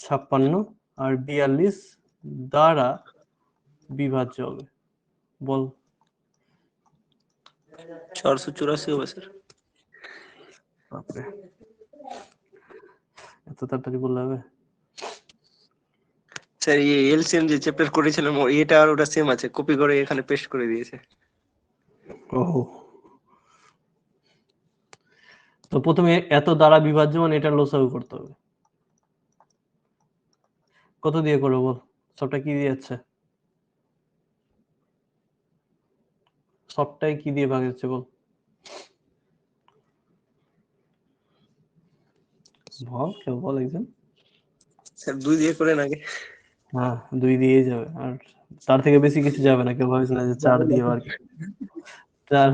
56 আর 42 দ্বারা বিভাজ্য হবে। বল। 484 হবে স্যার। বাপরে, এত তাড়াতাড়ি বললে হবে? স্যার এই এলসিএম যে চ্যাপ্টার করেছিলাম এটা আর ওটা সেম আছে, কপি করে এখানে পেস্ট করে দিয়েছে। ওহো, তো প্রথমে এত দ্বারা বিভাজ্য মানে এটা লসাগু করতে হবে। কত দিয়ে করবো বল? সবটা কি দিয়ে যাচ্ছে? সবটাই কি দিয়ে ভাগ যাচ্ছে বল? বল, কেউ বল একজন। স্যার 2 দিয়ে করেন আগে। হ্যাঁ, 2 দিয়েই যাবে, আর তার থেকে বেশি কিছু যাবে না। কেউ ভাবিস না যে 4 দিয়ে আর কি। 4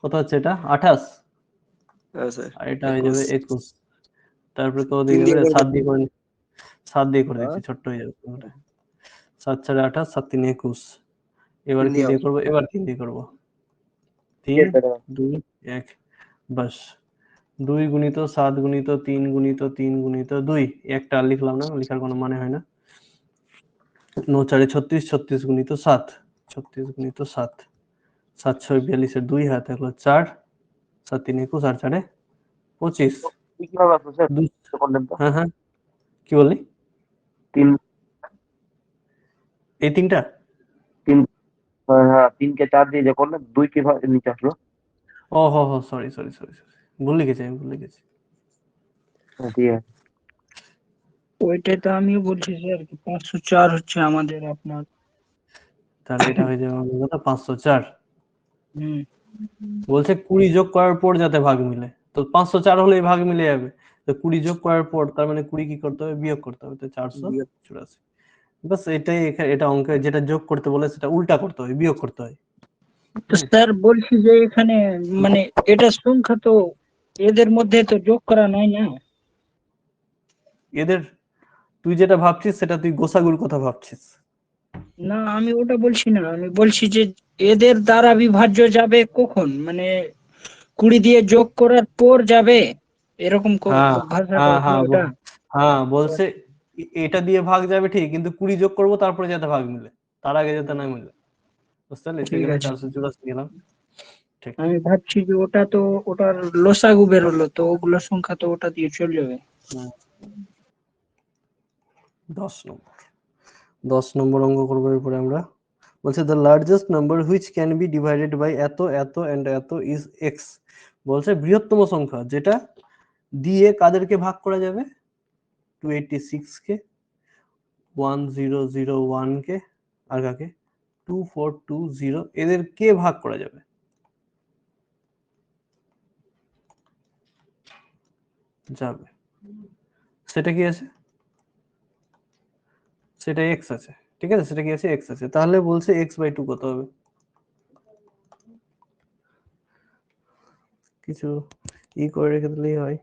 কত হচ্ছে এটা? 28, হ্যাঁ স্যার, আর এটা হয়ে যাবে 21। তারপরে কত 3 দিয়ে দিয়ে যাবে? করে 7 দিয়ে করে 7 দিয়ে করে হ্যাঁ দিচ্ছি, ছোট্ট হয়ে যাবে ওটা। 7 4 28, 7 3 21। এবার 3 কি দিয়ে দিয়ে করবো? এবার 3 দিয়ে করবো। 3 2 1, বাস। 2 গুণিত 7 গুণিত 3 গুণিত 3 গুণিত 2, একটা আর লিখলাম না, লেখার কোনো মানে হয় না। 9 4 36, 36 গুণিত 7, 36 গুণিত 7, 7 6 42 এর 2 হাত হলো 4, 7 3 21 আর 4 25। কিভাবে আসলো স্যার? দুই, করলেন তো হ্যাঁ হ্যাঁ, কি বললি? 3 এই তিনটা? 3 হ্যাঁ 3 কে 4 দিয়ে যে করলেন 2 কিভাবে নিচে আসলো? ও হো হো, সরি সরি সরি সরি, ভুল লিখেছি আমি, ভুল লিখেছি। হ্যাঁ, ঠিক আছে। ওইটাই তো আমিও বলছি স্যার, 504 হচ্ছে আমাদের আপনার। তাহলে এটা হয়ে যাবে আমাদের কত? 504। হুম, বলছে 20 যোগ করার পর যাতে ভাগ মিলে, তো 504 হলেই ভাগ মিলে যাবে। তো 20 যোগ করার পর তার মানে 20 কি করতে হবে? বিয়োগ করতে হবে। তো 484। বাস এটাই, এটা অঙ্কে যেটা যোগ করতে বলে সেটা উল্টা করতে হয়, বিয়োগ করতে হয়। তো স্যার বলছি যে এখানে মানে এটা সংখ্যা তো এদের মধ্যে তো যোগ করা নাই না। এদের তুই যেটা ভাবছিস সেটা তুই গোসাগুর কথা ভাবছিস। না আমি ওটা বলছি না, আমি বলছি যে এদের দ্বারা বিভাজ্য যাবে কখন, মানে 20 দিয়ে যোগ করার পর যাবে, এরকম হ্যাঁ ভাষাটা হ্যাঁ কি হ্যাঁ ওটা? হ্যাঁ বলছে এটা দিয়ে ভাগ যাবে ঠিক, কিন্তু 20 যোগ করবো তারপরে যাতে ভাগ মিলে, তার আগে যাতে না মিলে, বুঝতে পারলি? সেই ঠিক জন্য আছে, 484 গেলাম। ঠিক। আমি ভাবছি যে ওটা তো ওটার লসাগু বেরোলো, তো ওগুলোর সংখ্যা তো ওটা দিয়ে চলে যাবে। 10 নম্বর 10 নম্বর অঙ্ক করবো এরপরে আমরা। বলছে the largest number which can be divided by এত এত এন্ড এত ইজ এক্স। বলছে বৃহত্তম সংখ্যা যেটা দিয়ে কাদেরকে ভাগ করা যাবে? 286 কে, 1001 কে, আর কাকে? 2420, এদের কে ভাগ করা যাবে? যাবে, সেটা কি আছে? সেটা এক্স আছে, ঠিক আছে, সেটা কি আছে? এক্স আছে। তাহলে বলছে x/2 কত হবে? কিছু করে রেখে দিলেই হয়।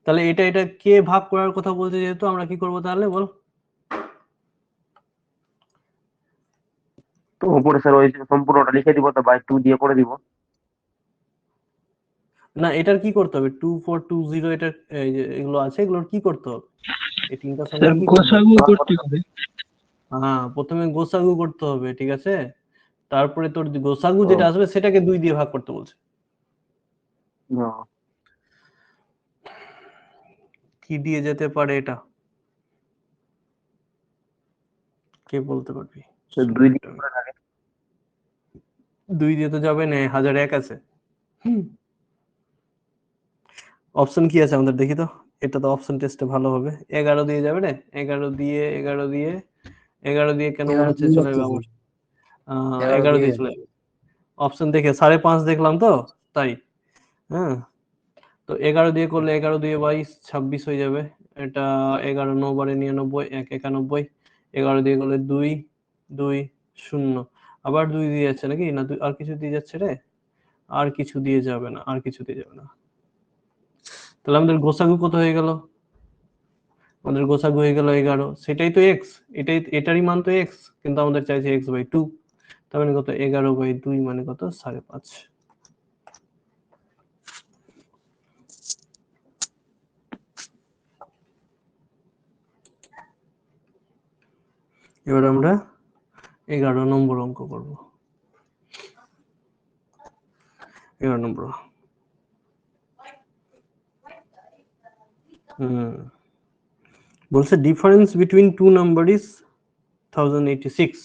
তাহলে এটা কে ভাগ করার কথা বলছে, যেহেতু আমরা কি করব তাহলে বল? তো উপরে স্যার ওই সম্পূর্ণটা লিখে দিব, তো বাই 2 দিয়ে করে দিব। না, এটার কি করতে হবে? 2420, এটা এই যে এগুলো আছে, এগুলোর কি করতে হবে? এই তিনটা সংখ্যা কি করতে হবে? গোসাগু করতে হবে। হ্যাঁ, প্রথমে গোসাগু করতে হবে, ঠিক আছে, তারপরে তোর গোসাগু যেটা আসবে সেটাকে 2 দিয়ে ভাগ করতে বলছে। কি দিয়ে যেতে পারে এটা, কে বলতে পারবি? 2 দিয়ে করে থাকে। 2 দিয়ে তো যাবে না, 1001 আছে। অপশন কি আছে আমাদের দেখি তো, এটা তো অপশন টেস্টে ভালো হবে। 11 দিয়ে যাবে রে, 11 দিয়ে 11 দিয়ে 11 দিয়ে কেন মনে হচ্ছে চলে যাবে আমার? 11 দিয়ে চলে যাবে। অপশন দেখে 5.5 দেখলাম তো তাই। হ্যাঁ, তো 11 দিয়ে করলে 11 দিয়ে 22, 26 হয়ে যাবে। এটা 11 9 বারে 99, 1 91, 11 দিয়ে করলে 2 2 0, আবার 2 দিয়ে যাচ্ছে নাকি? না, আর কিছু দিয়ে যাচ্ছে রে? আর কিছু দিয়ে যাবে না, আর কিছু দিয়ে যাবে না। তাহলে আমাদের গোসাগু কত হয়ে গেল? আমাদের গোসাগু হয়ে গেল 11, সেটাই তো এক্স, এটারই মান তো এক্স, কিন্তু আমাদের চাইছে x/2, তার মানে কত? 11/2 মানে কত? 5.5। এবার আমরা 11 নম্বর অঙ্ক করব। 11 নম্বর। বলছে difference between two number is 1086।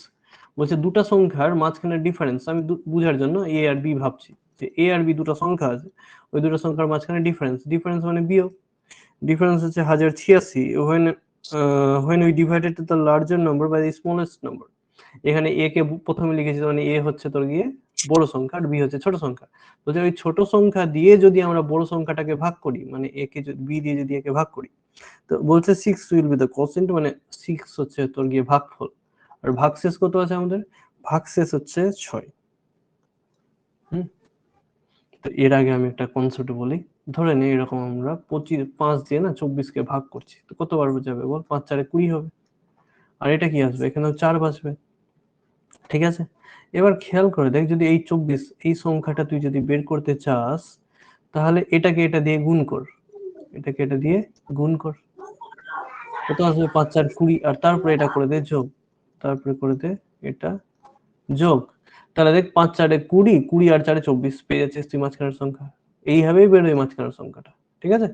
বলছে দুটা সংখ্যার মাঝখানে ডিফারেন্স, আমি বুঝার জন্য এ আর বি ভাবছি, যে এ আর বি দুটো সংখ্যা আছে, ওই দুটো সংখ্যার মাঝখানে ডিফারেন্স মানে বিয়োগ। ডিফারেন্স হচ্ছে 1086 when we divided the larger number by the smallest number। এখানে এ কে প্রথমে লিখেছি, মানে এ হচ্ছে তোর গিয়ে বড় সংখ্যা আর বি হচ্ছে ছোট সংখ্যা। বলছে ওই ছোট সংখ্যা দিয়ে যদি আমরা বড় সংখ্যাটাকে ভাগ করি, মানে এ কে বি দিয়ে যদি একে ভাগ করি, তো বলছে 6 উইল বি দ্য কোসেন্ট, মানে 6 হচ্ছে তোর গিয়ে ভাগফল। আর ভাগশেষ কত আছে আমাদের? ভাগশেষ হচ্ছে 6। তো এর আগে আমি একটা কনসেপ্ট বলি। ধরে নে এরকম আমরা 5 দিয়ে না 24 কে ভাগ করছি, তো কতবার যাবে বল? 5 4 20 হবে। আর এটা কি আসবে? এখানেও 4 বাঁচবে, ঠিক আছে। এবার খেয়াল করে দেখ, যদি এই 24 এই সংখ্যাটা তুই যদি বের করতে চাস, তাহলে এটাকে এটা দিয়ে গুণ কর, এটাকে এটা দিয়ে গুণ কর, কত আসবে? 5 4 20, আর তারপরে এটা করে দে যোগ, তারপরে করে দে এটা যোগ। তাহলে দেখ 5 4 20, 20 আর 4 24, পেয়ে যাচ্ছিস তুই মাঝখানের সংখ্যা। এইভাবেই বেরোয় মাঝখানের সংখ্যাটা, ঠিক আছে।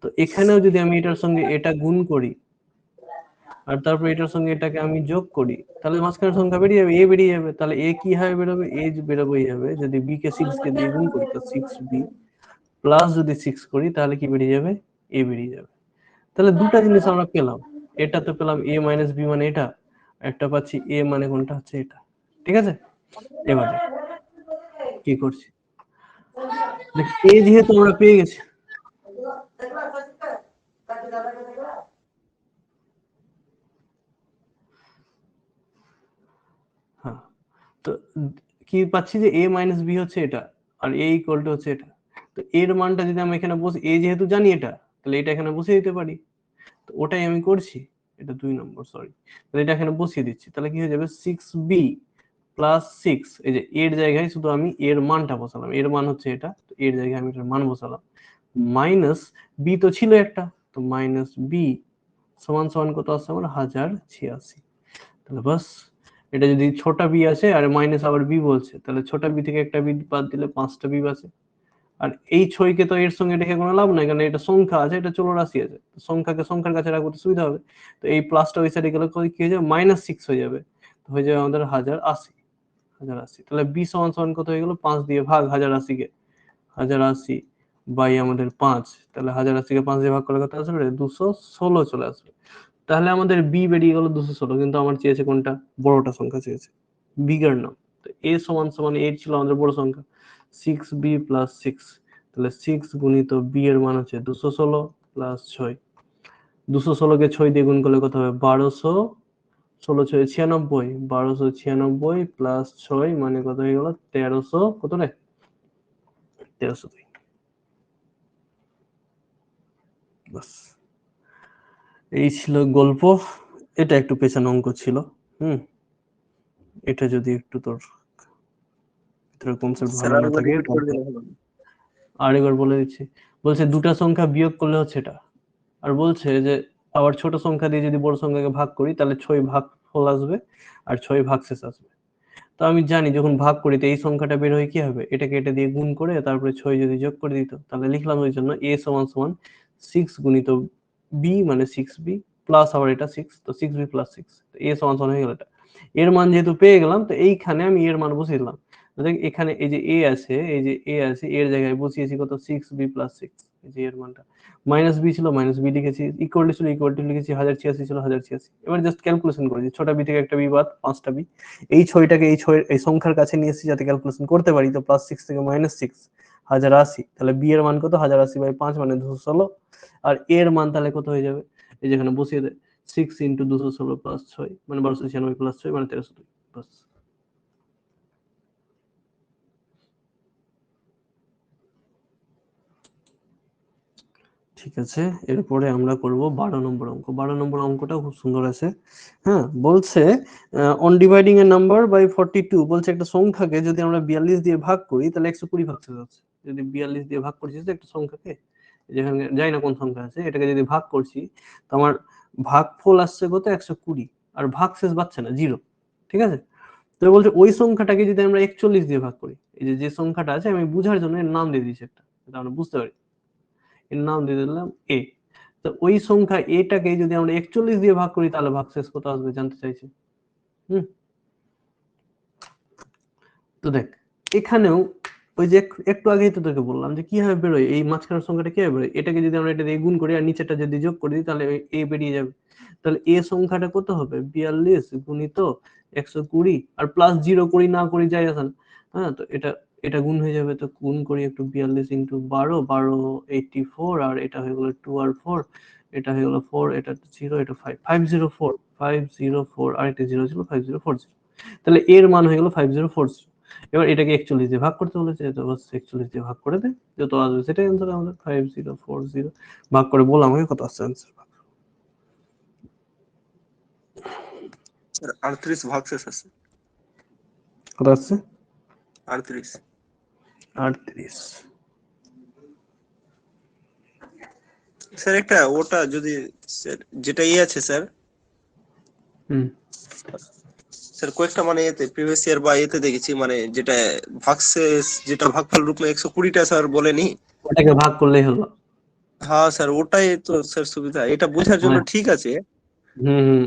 তো এখানেও যদি আমি এটার সঙ্গে এটা গুণ করি, আর তারপর এটার সঙ্গে এটাকে আমি যোগ করি, তাহলে মাঝখানের সংখ্যা বেরিয়ে যাবে, এ বেরিয়ে যাবে। তাহলে এ কি হয়? বেরোবে এ বেরোবেই হবে। যদি বি কে 6 কে দিয়ে গুণ করি, তো 6b প্লাস যদি 6 করি, তাহলে কি বেরিয়ে যাবে? এ বেরিয়ে যাবে। তাহলে দুটা জিনিস আমরা পেলাম, এটা তো পেলাম a মাইনাস বি মানে এটা, একটা পাচ্ছি a মানে কোনটা হচ্ছে এটা, ঠিক আছে। এবারে কি করছি দেখ, a যেহেতু আমরা পেয়ে গেছি, তো কি পাচ্ছি যে a মাইনাস বি হচ্ছে এটা, আর a ইকুয়াল টু হচ্ছে এটা। তো এর মানটা যদি আমি এখানে বসে, a যেহেতু জানি এটা, তাহলে এটা এখানে বসিয়ে দিতে পারি। তো ওটাই আমি করছি, এটা 2 নম্বর, সরি। তাহলে এটা এখানে বসিয়ে দিচ্ছি, তাহলে কি হয়ে যাবে 6b প্লাস 6, এই যে এর জায়গায় শুধু আমি এর মানটা বসালাম, এর মান হচ্ছে এটা, তো এর জায়গায় আমি এটার মান বসালাম, মাইনাস বি তো ছিল একটা, তো মাইনাস বি সমান সমান কত আসছে আমার 1086। তাহলে বাস, এটা যদি ছোট বি আছে আর মাইনাস আবার বি বলছে, তাহলে ছোট বি থেকে একটা বি বাদ দিলে 5টা বি আছে। আর এই 6কে তো এর সঙ্গে রেখে কোনো লাভ নাই, কারণ এটা সংখ্যা আছে, এটা চলরাশি আছে, সংখ্যাকে সংখ্যার কাছে রাখতে সুবিধা হবে। তো এই প্লাসটা ওই সাইডে গেলে কি হয়ে যাবে, -6 হয়ে যাবে, তো হয়ে যাবে আমাদের 1080। তাহলে বি সমান সমান কত হয়ে গেল, 5 দিয়ে ভাগ 1080 কে, 1080 বাই আমাদের 5, তাহলে 1080 কে 5 দিয়ে ভাগ করলে কত আসবে, 216 চলে আসবে। তাহলে আমাদের বি বেরিয়ে গেল 216, কিন্তু আমার চেয়েছে কোনটা, বড়টা সংখ্যা চেয়েছে, বিগার নাম। তো a সমান সমান 8 ছিল আমাদের বড় সংখ্যা, 6b প্লাস 6, তাহলে 6 গুণিত b এর মান হচ্ছে 216 প্লাস 6, 216 কে 6 দিয়ে গুণ করলে কত হবে, 1200, 16 6 96, 1296 প্লাস 6 মানে কত হয়ে গেল, 1300, কত রে, 1302। বাস, এই ছিল গল্প। এটা একটু পেছানো অঙ্ক ছিল। এটা যদি একটু তোর ভিতরে কনসেপ্ট স্যার ভালো না আরেকবার থাকে, রিপিট করে দিলে ভালো হতো। আরেকবার বলে দিচ্ছি। বলছে দুটা সংখ্যা বিয়োগ করলে হচ্ছে এটা, আর বলছে যে আবার ছোট সংখ্যা দিয়ে যদি বড় সংখ্যাকে ভাগ করি তাহলে 6 ভাগফল আসবে আর 6 ভাগশেষ আসবে। তো আমি জানি যখন ভাগ করি তো এই সংখ্যাটা বের হয়ে কি হবে, এটাকে এটা দিয়ে গুণ করে তারপরে 6 যদি যোগ করে দিত, তাহলে লিখলাম ওই জন্য a সমান সমান 6 গুণিত b মানে 6b প্লাস আবার এটা 6, তো 6b প্লাস 6, তো a সমান সমান হয়ে গেল এটা। এর মান যেহেতু পেয়ে গেলাম, তো এইখানে আমি এর মান বসিয়ে দিলাম। দেখ এখানে এই যে a আছে, এই যে a আছে, এর জায়গায় বসিয়েছি কত, 6b প্লাস 6, এই যে এর মানটা, মাইনাস বি ছিল মাইনাস বি লিখেছি, ইকুয়াল টু ছিল ইকুয়াল টু লিখেছি, 1086 ছিল 1086। এবার জাস্ট ক্যালকুলেশন করেছি, ছোট বি থেকে একটা বি বাদ, 5টা বি, এই 6টাকে এই সংখ্যার কাছে নিয়ে এসেছি যাতে ক্যালকুলেশন করতে পারি। তো প্লাস 6 থেকে মাইনাস 6, 1080, তাহলে বি এর মান কত, 1080 বাই 5 মানে 216, আর এর মান তাহলে কত হয়ে যাবে, এই যেখানে বসিয়ে দেয় 6 ইন্টু 216 প্লাস 6 মানে 1296 প্লাস 6 মানে 1302। বাস, ঠিক আছে। এরপরে আমরা করব 12 নম্বর অঙ্ক। 12 নম্বর অঙ্কটা খুব সুন্দর আছে। হ্যাঁ, বলছে on dividing a number by 42, বলছে একটা সংখ্যাকে যদি আমরা 42 দিয়ে ভাগ করি তাহলে 120 ভাগশেষ আছে। যদি 42 দিয়ে ভাগ করছি তো একটা সংখ্যাকে, যেখানে জানি না কোন সংখ্যা আছে, এটাকে যদি ভাগ করছি তো আমার ভাগফল আসছে কত, 120, আর ভাগশেষ পাচ্ছে না, 0। ঠিক আছে, তো বলছে ওই সংখ্যাটাকে যদি আমরা 41 দিয়ে ভাগ করি, এই যে সংখ্যাটা আছে, আমি বুঝার জন্য এর নাম দিয়ে দিয়েছি একটা, যাতে আমরা বুঝতে পারি, এর নাম দিয়ে দিলাম a। তো ওই সংখ্যা এটাকে যদি আমরা 41 দিয়ে ভাগ করি তাহলে ভাগশেষ কত আসবে জানতে চাইছি। তো দেখ এখানেও ওই যে একটু আগেই তো তোকে বললাম যে কিভাবে বেরোয়, এই মাঝখানের সংখ্যাটা কিভাবে বেরোয়, এটাকে যদি আমরা এটা দিয়ে গুণ করি আর নিচেটা যদি যোগ করে দিই তাহলে a বেরিয়ে যাবে। তাহলে a সংখ্যাটা কত হবে, 42 গুণিত 120, আর প্লাস 0 করি না করি যাই আসে না। হ্যাঁ, তো এটা এটা গুণ হয়ে যাবে, তো গুণ করি একটু, 42 ইন্টু 12, 12 84, আর এটা হয়ে গেল 2 আর 4, এটা হয়ে গেল 4, এটা 0, এটা 5, 504, আর একটা 0 ছিল, 5040। তাহলে এর মান হয়ে গেল 5040। এবার এটাকে 41 দিয়ে ভাগ করতে বলেছে, তো বাস 41 দিয়ে ভাগ করে দে, যত আসবে সেটাই অ্যান্সার আমাদের, 5040 ভাগ করে বল আমাকে কত আসছে অ্যান্সার। স্যার 38 ভাগশেষ আছে, কত আসছে, 38। 38। স্যার একটা ওটা যদি স্যার যেটা আছে স্যার, স্যার কয়েকটা মানে এতে প্রিভিয়াস ইয়ার বা এতে দেখেছি, মানে যেটা ভাগশেষ, যেটা ভাগফল রূপে 120টা স্যার বলেনি, ওটাকে ভাগ করলেই হলো। হ্যাঁ স্যার ওটাই তো স্যার সুবিধা, এটা বোঝার জন্য ঠিক আছে।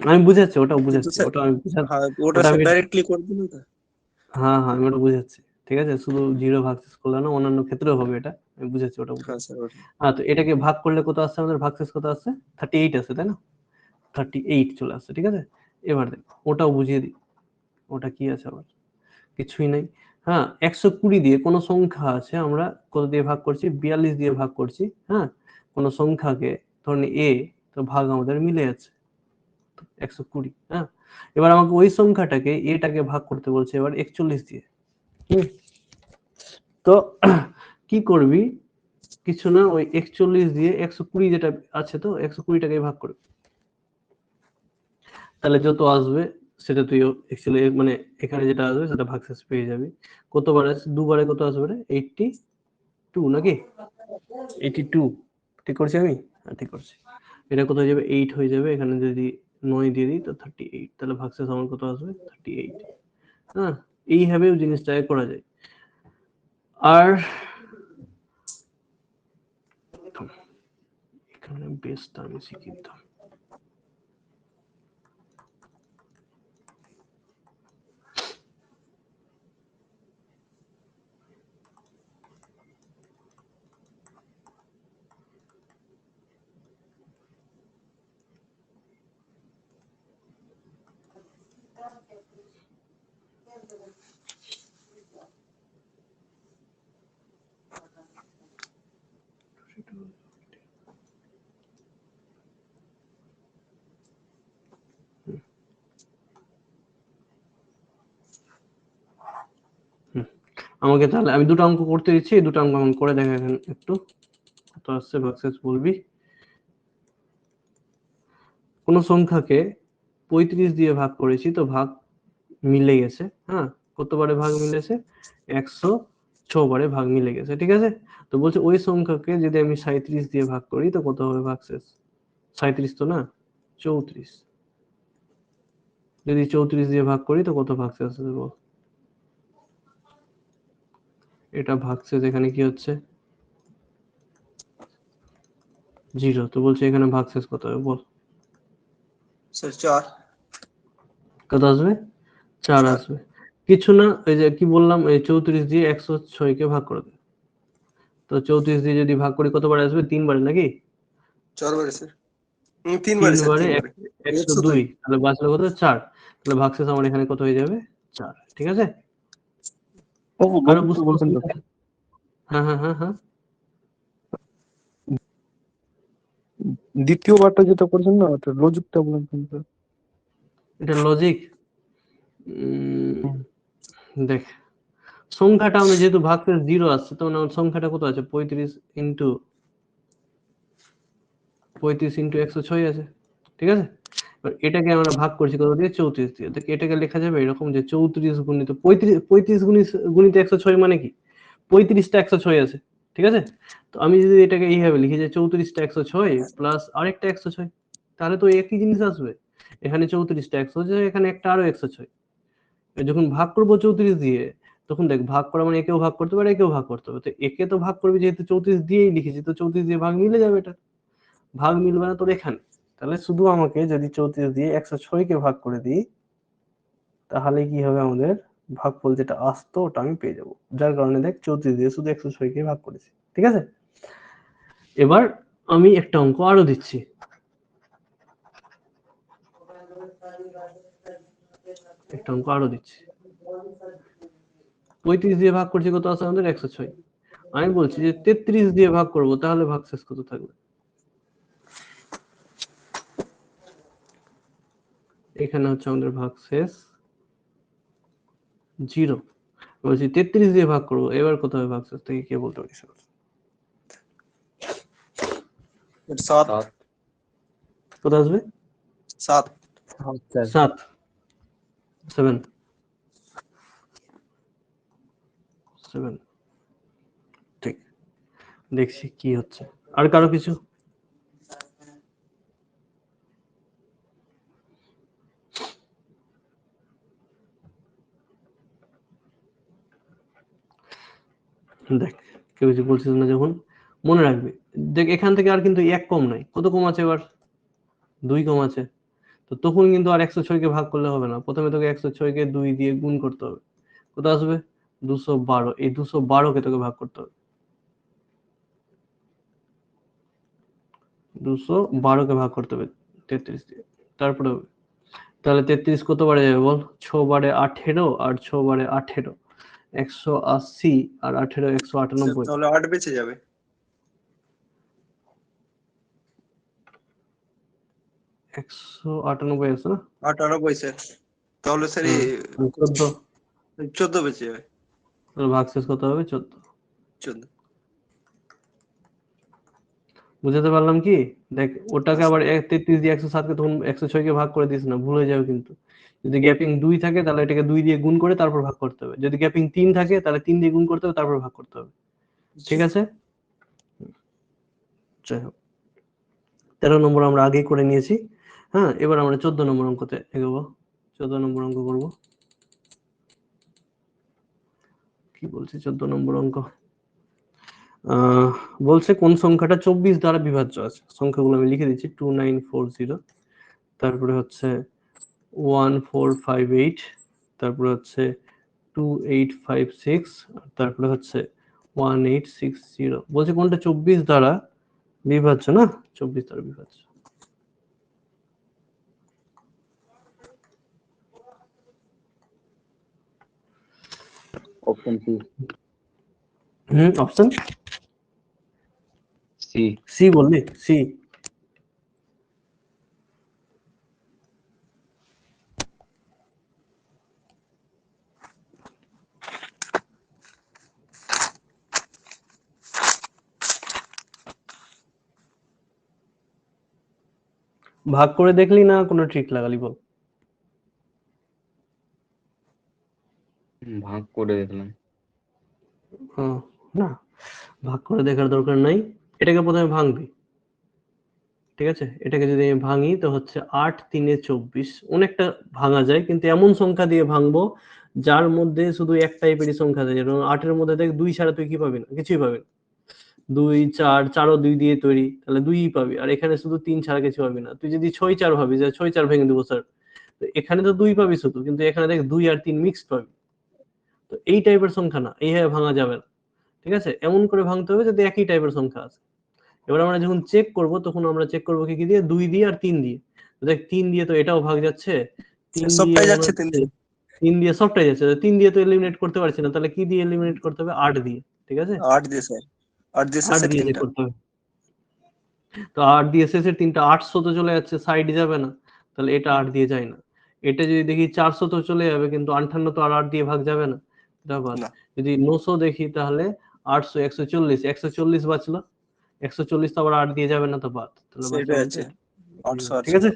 আমি বুঝাচ্ছি, ওটাও কিন্তু বুঝাচ্ছি, স্যার ওটা আমি বুঝাচ্ছি, হ্যাঁ ওটা ওটা স্যার আমি, ডাইরেক্টলি করে দিন তো। হ্যাঁ আমি ওটা বুঝাচ্ছি, ঠিক আছে, শুধু 0 ভাগশেষ করলে না, অন্যান্য ক্ষেত্রেও হবে এটা, আমি বুঝাচ্ছি, ওটা হ্যাঁ বুঝাচ্ছি। স্যার ওটা তো এটাকে ভাগ করলে কত আসছে আমাদের, ভাগশেষ কত আসছে, 38 আছে, তাই না, 38 চলে আসছে। ঠিক আছে, এবার দেখ ওটাও বুঝিয়ে দিই, ওটা কি আছে আবার, কিছুই নাই। হ্যাঁ, 120 দিয়ে কোন সংখ্যা আছে, আমরা কত দিয়ে ভাগ করছি, 42 দিয়ে ভাগ করছি। হ্যাঁ, কোন সংখ্যাকে ধরুন a, তো ভাগ আমাদের মিলে যাচ্ছে, 120। হ্যাঁ, এবার আমাকে ওই সংখ্যাটাকে এটাকে ভাগ করতে বলছে এবার 41 দিয়ে। তো কি করবি, কিছু না, ওই 41 দিয়ে 120 যেটা আছে তো 120টাকে ভাগ করবি, তাহলে যত আসবে সেটা তুই অ্যাকচুয়ালি মানে এখানে যেটা আসবে সেটা ভাগশেষ পেয়ে যাবি। কতবার আছে, দুবারে কত আসবে রে? 82 নাকি 82, ঠিক করছি আমি? হ্যাঁ ঠিক করছি। এটা কত হয়ে যাবে? 8 হয়ে যাবে। এখানে যদি 9 দিয়ে দিই তো 38, তাহলে ভাগশেষ আমার কত আসবে? 38। হ্যাঁ, এইভাবেও জিনিসটাকে করা যায়। আর এখানে বেসটা আমি শিখিয়ে দিতাম। আমাকে তাহলে আমি দুটো অঙ্ক করতে দিচ্ছি, এই দুটো অঙ্ক আমি করে দেখা একটু কত আসছে ভাগশেষ বলবি। কোন সংখ্যাকে 35 দিয়ে ভাগ করেছি, তো ভাগ মিলে গেছে। হ্যাঁ, কতবারে ভাগ মিলেছে? 106 বারে ভাগ মিলে গেছে, ঠিক আছে। তো বলছে ওই সংখ্যাকে যদি আমি 37 দিয়ে ভাগ করি তো কত হবে ভাগশেষ? 37 তো না, 34। যদি 34 দিয়ে ভাগ করি তো কত ভাগশেষ আসবে বল? এটা ভাগশেষ এখানে কি হচ্ছে? 0। তো বলছে এখানে ভাগশেষ কত হবে বল? স্যার 4। কত আসবে? 4 আসবে। কিছু না, ওই যে কি বললাম, এই 34 দিয়ে 106 কে ভাগ করে দেবে। তো 34 দিয়ে যদি ভাগ করি কতবার আসবে? 3 বারে নাকি? 4 বারে স্যার। 3 বারে 3 স্যার, বারে 3 বারে। 102, তাহলে বাঁচলো কত? 4। তাহলে ভাগশেষ আমার এখানে কত হয়ে যাবে? 4, ঠিক আছে। কারো বুঝতে অসুবিধা? হ্যাঁ হ্যাঁ হ্যাঁ হ্যাঁ। দ্বিতীয় বারটা যেটা করছেন না ওটা লজিকটা বলেন কিন্তু। এটা লজিক। দেখ, সংখ্যাটা আমরা যেহেতু ভাগশেষ 0 আসছে, তো আমার সংখ্যাটা কত আছে? 35 ইন্টু 106 আছে, ঠিক আছে। এবার এটাকে আমরা ভাগ করছি কত দিয়ে? 34 দিয়ে। দেখ এটাকে লেখা যাবে এরকম যে 34 গুণিত 35 গুণিত 106 মানে কি? 35টা 106 আছে, ঠিক আছে। তো আমি যদি এটাকে এইভাবে লিখি যে 34টা 106 প্লাস আরেকটা 106, তাহলে তো একই জিনিস আসবে। এখানে 34টা 106, এখানে একটা আরো 106। যখন ভাগ করবো 34 দিয়ে, তখন দেখ ভাগ করা মানে একেও ভাগ করতে পারে একেও ভাগ করতে হবে। তো একে তো ভাগ করবি যেহেতু 34 দিয়েই লিখেছি, তো 34 দিয়ে ভাগ মিলে যাবে। এটা ভাগ মিলবে না তোর এখানে। তাহলে শুধু আমাকে যদি 34 দিয়ে 106 কে ভাগ করে দিই, তাহলে কি হবে? আমাদের ভাগফল যেটা আসতো ওটা আমি পেয়ে যাবো। যার কারণে দেখ 34 দিয়ে শুধু 106 কে ভাগ করেছি, ঠিক আছে। এবার আমি একটা অঙ্ক আরো দিচ্ছি। একটা অঙ্ক আরো দিচ্ছি। 35 দিয়ে ভাগ করছি কত আছে আমাদের? 106। আমি বলছি যে 33 দিয়ে ভাগ করব, তাহলে ভাগশেষ কত থাকবে? এখানে হচ্ছে আমাদের ভাগশেষ 0। বলছি 33 দিয়ে ভাগ করব, এবার কত হবে ভাগশেষ থেকে কে বলতে পারিস? 7। কত আসবে? 7। 7, 7, 7, ঠিক। দেখছি কি হচ্ছে। আর কারো কিছু? দেখ কেউ কিছু বলছিস না যখন, মনে রাখবি। দেখ এখান থেকে আর কিন্তু 1 কম নাই। কত কম আছে এবার? 2 কম আছে। তো তখন কিন্তু আর 106 কে ভাগ করলে হবে না। প্রথমে তোকে 106 কে 2 দিয়ে গুণ করতে হবে। কত আসবে? 212। এই 212 কে তোকে ভাগ করতে হবে। 212 কে ভাগ করতে হবে 33 দিয়ে, তারপরে হবে। তাহলে 33 কত বারে যাবে বল? 6 বারে 18, আর 6 বারে 18 180, আর 18 198। তাহলে 8 বেঁচে যাবে। 198 আছে না? 98 স্যার। তাহলে স্যার এই 14 14 বেঁচে যাবে। ভাগশেষ কত হবে? 14। 14। বুঝাতে পারলাম কি? দেখ ওটাকে আবার 33 দিয়ে 107 কে তখন 106 কে ভাগ করে দিস না, ভুল হয়ে যাবে কিন্তু। যদি গ্যাপিং 2 থাকে তাহলে এটাকে 2 দিয়ে গুণ করে তারপর ভাগ করতে হবে। যদি গ্যাপিং 3 থাকে তাহলে 3 দিয়ে গুণ করতে হবে তারপর ভাগ করতে হবে। ঠিক আছে? যাই হোক। 13 নম্বর আমরা আগেই করে নিয়েছি। হ্যাঁ, এবার আমরা 14 নম্বর অঙ্কতে এগোবো। 14 নম্বর অঙ্ক করব। কি বলছি 14 নম্বর অঙ্ক? বলছে কোন সংখ্যাটা 24 দ্বারা বিভাজ্য আছে। সংখ্যাগুলো আমি লিখে দিচ্ছি 2940, তারপরে হচ্ছে 1458, তারপরে হচ্ছে 2856, তারপরে হচ্ছে 1860। বলছে কোনটা 24 দ্বারা বিভাজ্য না? 24 দ্বারা বিভাজ্য। Option C. Option C. C বললি? সি। ভাগ করে দেখলি না কোনো ট্রিক লাগালি বল? ভাগ করে দেখলাম। না, ভাগ করে দেখার দরকার নাই। এটাকে প্রথমে ভাঙবি। ঠিক আছে? এটাকে যদি আমি ভাঙি তো হচ্ছে 8 3 24। অনেকটা ভাঙা যায় কিন্তু এমন সংখ্যা দিয়ে ভাঙবো যার মধ্যে শুধু এক টাইপেরই সংখ্যা থাকে। যেমন 8 এর মধ্যে দেখ 2 ছাড়া তুই কি পাবি না? কিছুই পাবি না। 2 4 4 ও 2 দিয়ে তৈরি, তাহলে 2ই পাবি। আর এখানে শুধু 3 ছাড়া কিছু পাবি না। তুই যদি 6 4 ভাবি যে 6 4 ভেঙে দেবো স্যার, তো এখানে তো 2 পাবি শুধু, কিন্তু এখানে দেখ 2 আর 3 মিক্সড পাবি। তো এই টাইপের সংখ্যা না, এইভাবে ভাঙা যাবে না। ঠিক আছে? এমন করে ভাঙতে হবে যাতে একই টাইপের সংখ্যা আছে। এবার আমরা যখন চেক করব তখন আমরা চেক করব কি দিয়ে? 2 দিয়ে আর 3 দিয়ে। তো দেখ 3 দিয়ে তো এটাও ভাগ যাচ্ছে, 3 দিয়ে সবটাই মনে যাচ্ছে 3 হচ্ছে দিয়ে। 3 দিয়ে সবটাই যাচ্ছে। 3 দিয়ে তো এলিমিনেট করতে পারছি না, তাহলে কি দিয়ে এলিমিনেট করতে হবে? 8 দিয়ে। ঠিক আছে? 8 দিয়ে স্যার। 8 দিয়ে 8 শেষের দিয়ে চেক 3টা। করতে হবে। তো 8 দিয়ে শেষের 3টা 800 তো চলে যাচ্ছে, সাইড যাবে না, তাহলে এটা 8 দিয়ে যায় না। এটা যদি দেখি 400 তো চলে যাবে, কিন্তু 58 তো আর 8 দিয়ে ভাগ যাবে না, এটা বাদ। না, যদি 900 দেখি তাহলে 800 140 140 বাঁচলো, 140 তো আবার 8 দিয়ে যাবে না, তো বাদ। তাহলে বাঁচলো সেটাই বলতে আছে। 800 ঠিক 800। আছে?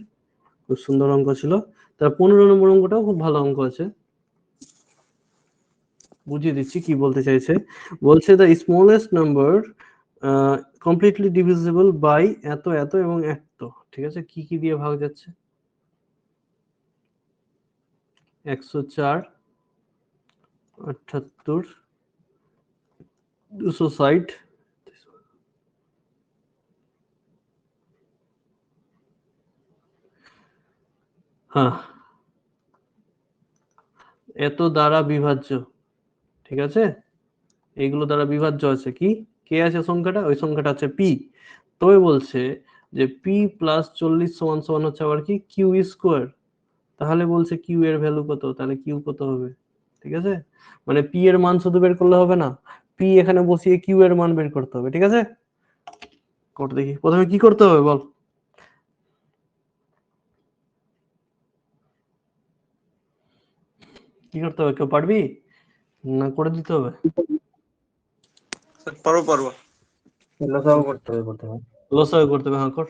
খুব সুন্দর অঙ্ক ছিল। তার 15 নম্বর অঙ্কটাও খুব ভালো অঙ্ক আছে, বুঝিয়ে দিচ্ছি কি বলতে চাইছে। বলছে the smallest number completely divisible by এত এত এবং এত। ঠিক আছে? কি কি দিয়ে ভাগ যাচ্ছে? 104, 78, 260, হ্যাঁ, এত দ্বারা বিভাজ্য। ঠিক আছে? এইগুলো দ্বারা বিভাজ্য আছে কি? কে আছে সংখ্যাটা? ওই সংখ্যাটা আছে পি। তবে বলছে যে পি প্লাস 40 সমান সমান হচ্ছে আবার কি? Q square. তাহলে বলছে কিউ এর ভ্যালু কত? তাহলে কিউ কত হবে? ঠিক আছে? মানে পি এর মান শুধু বের করলে হবে না, পি এখানে বসিয়ে কিউ এর মান বের করতে হবে। ঠিক আছে? কর দেখি প্রথমে কি করতে হবে বল? কি করতে হবে? কেউ পারবি না করে দিতে হবে? স্যার পারবো পারবো। লসাগু করতে হবে প্রথমে। লসাগু করতে হবে, হ্যাঁ কর।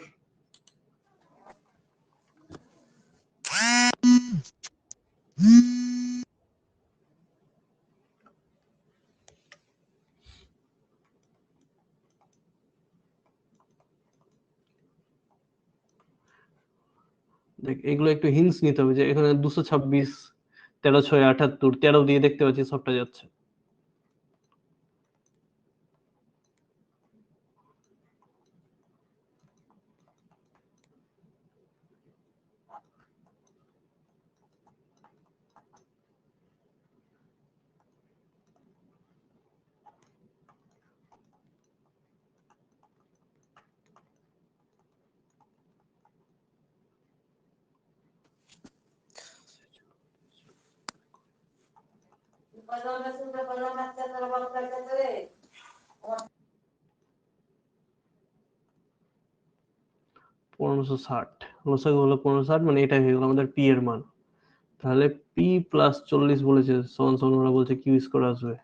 দেখ এগুলো একটু হিন্টস নিতে হবে, যে এখানে 226, 13 6 78, 13 দিয়ে দেখতে পাচ্ছি সবটা যাচ্ছে। 1560, লসাগু হলো 1560, মানে এটাই হয়ে গেল আমাদের পি এর মান। তাহলে পি প্লাস 40 বলেছে, সমান সমান ওরা বলছে কিউ স্কোয়ার আসবে।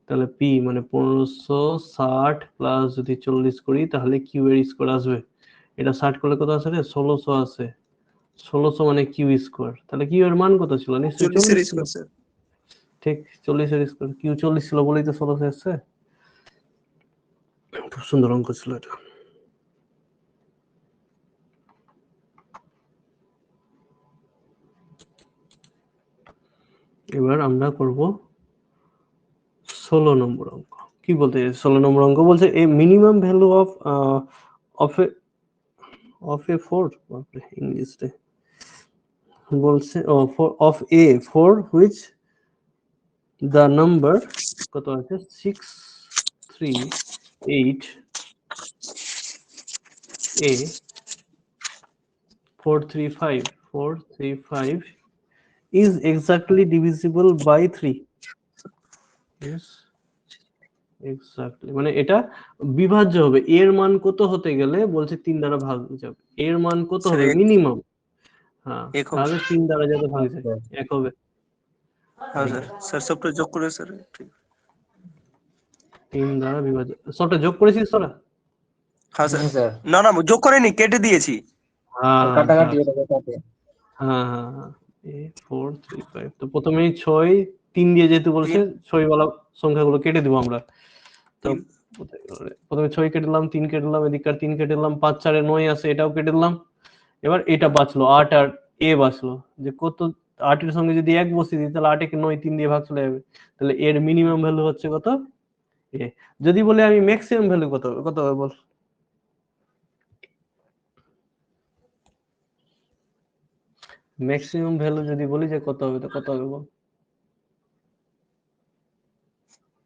তাহলে পি মানে 1560 প্লাস যদি 40 করি তাহলে কিউ এর স্কোয়ার আসবে। এটা 60 করলে কত আছে রে? 1600 আছে। 1600 মানে কিউ স্কোয়ার। তাহলে কিউ এর মান কত ছিল? নিশ্চয়ই 40 40 এর ছিল। Square sir. ঠিক, 40 এর স্কোয়ার। কিউ 40 ছিল বলেই তো 1600 এসছে। খুব সুন্দর অঙ্ক ছিল এটা। এবার আমরা করব 16 নম্বর অঙ্ক। কি বলতে 16 নম্বর অঙ্ক বলছে a minimum value of a four, ইংলিশে বলছে of a four which the number কত আছে 638 a 435 is exactly divisible by 3. Yes, exactly, মানে এটা বিভাজ্য হবে। এর মান কত হতে গেলে বলছে 3 দ্বারা ভাগ যাবে। এর মান কত স্যার হবে মিনিমাম? হ্যাঁ, এক হবে। তাহলে 3 দ্বারা যাতে ভাগ যায়, 1 হবে। হ্যাঁ স্যার, স্যার সবটা যোগ করে স্যার। 3 দ্বারা বিভাজ্য। সবটা যোগ করেছিস তোরা? হ্যাঁ স্যার। স্যার না না যোগ করেনি, কেটে দিয়েছি। হ্যাঁ কাটাকাটি এটাকে কাটে। হ্যাঁ হ্যাঁ হ্যাঁ, 435। তো প্রথমেই 6 3 দিয়ে যেহেতু বলছে 6 ওয়ালা সংখ্যাগুলো কেটে দেবো আমরা। তো তিন। প্রথমে 6 কেটে দিলাম, 3 কেটে দিলাম, এদিককার 3 কেটে দিলাম, 5 4 এ 9 আছে, এটাও কেটে দিলাম। এবার এটা বাঁচলো 8 আর এ বাঁচলো। যে কত 8 এর সঙ্গে যদি 1 বসিয়ে দিই তাহলে 8 কে 9 3 দিয়ে ভাগ চলে যাবে। তাহলে এর মিনিমাম ভ্যালু হচ্ছে কত? এ। যদি বলে আমি ম্যাক্সিমাম ভ্যালু কত হবে? কত হবে বল? ম্যাক্সিমাম ভ্যালু যদি বলি যে কত হবে, তো কত হবে বল?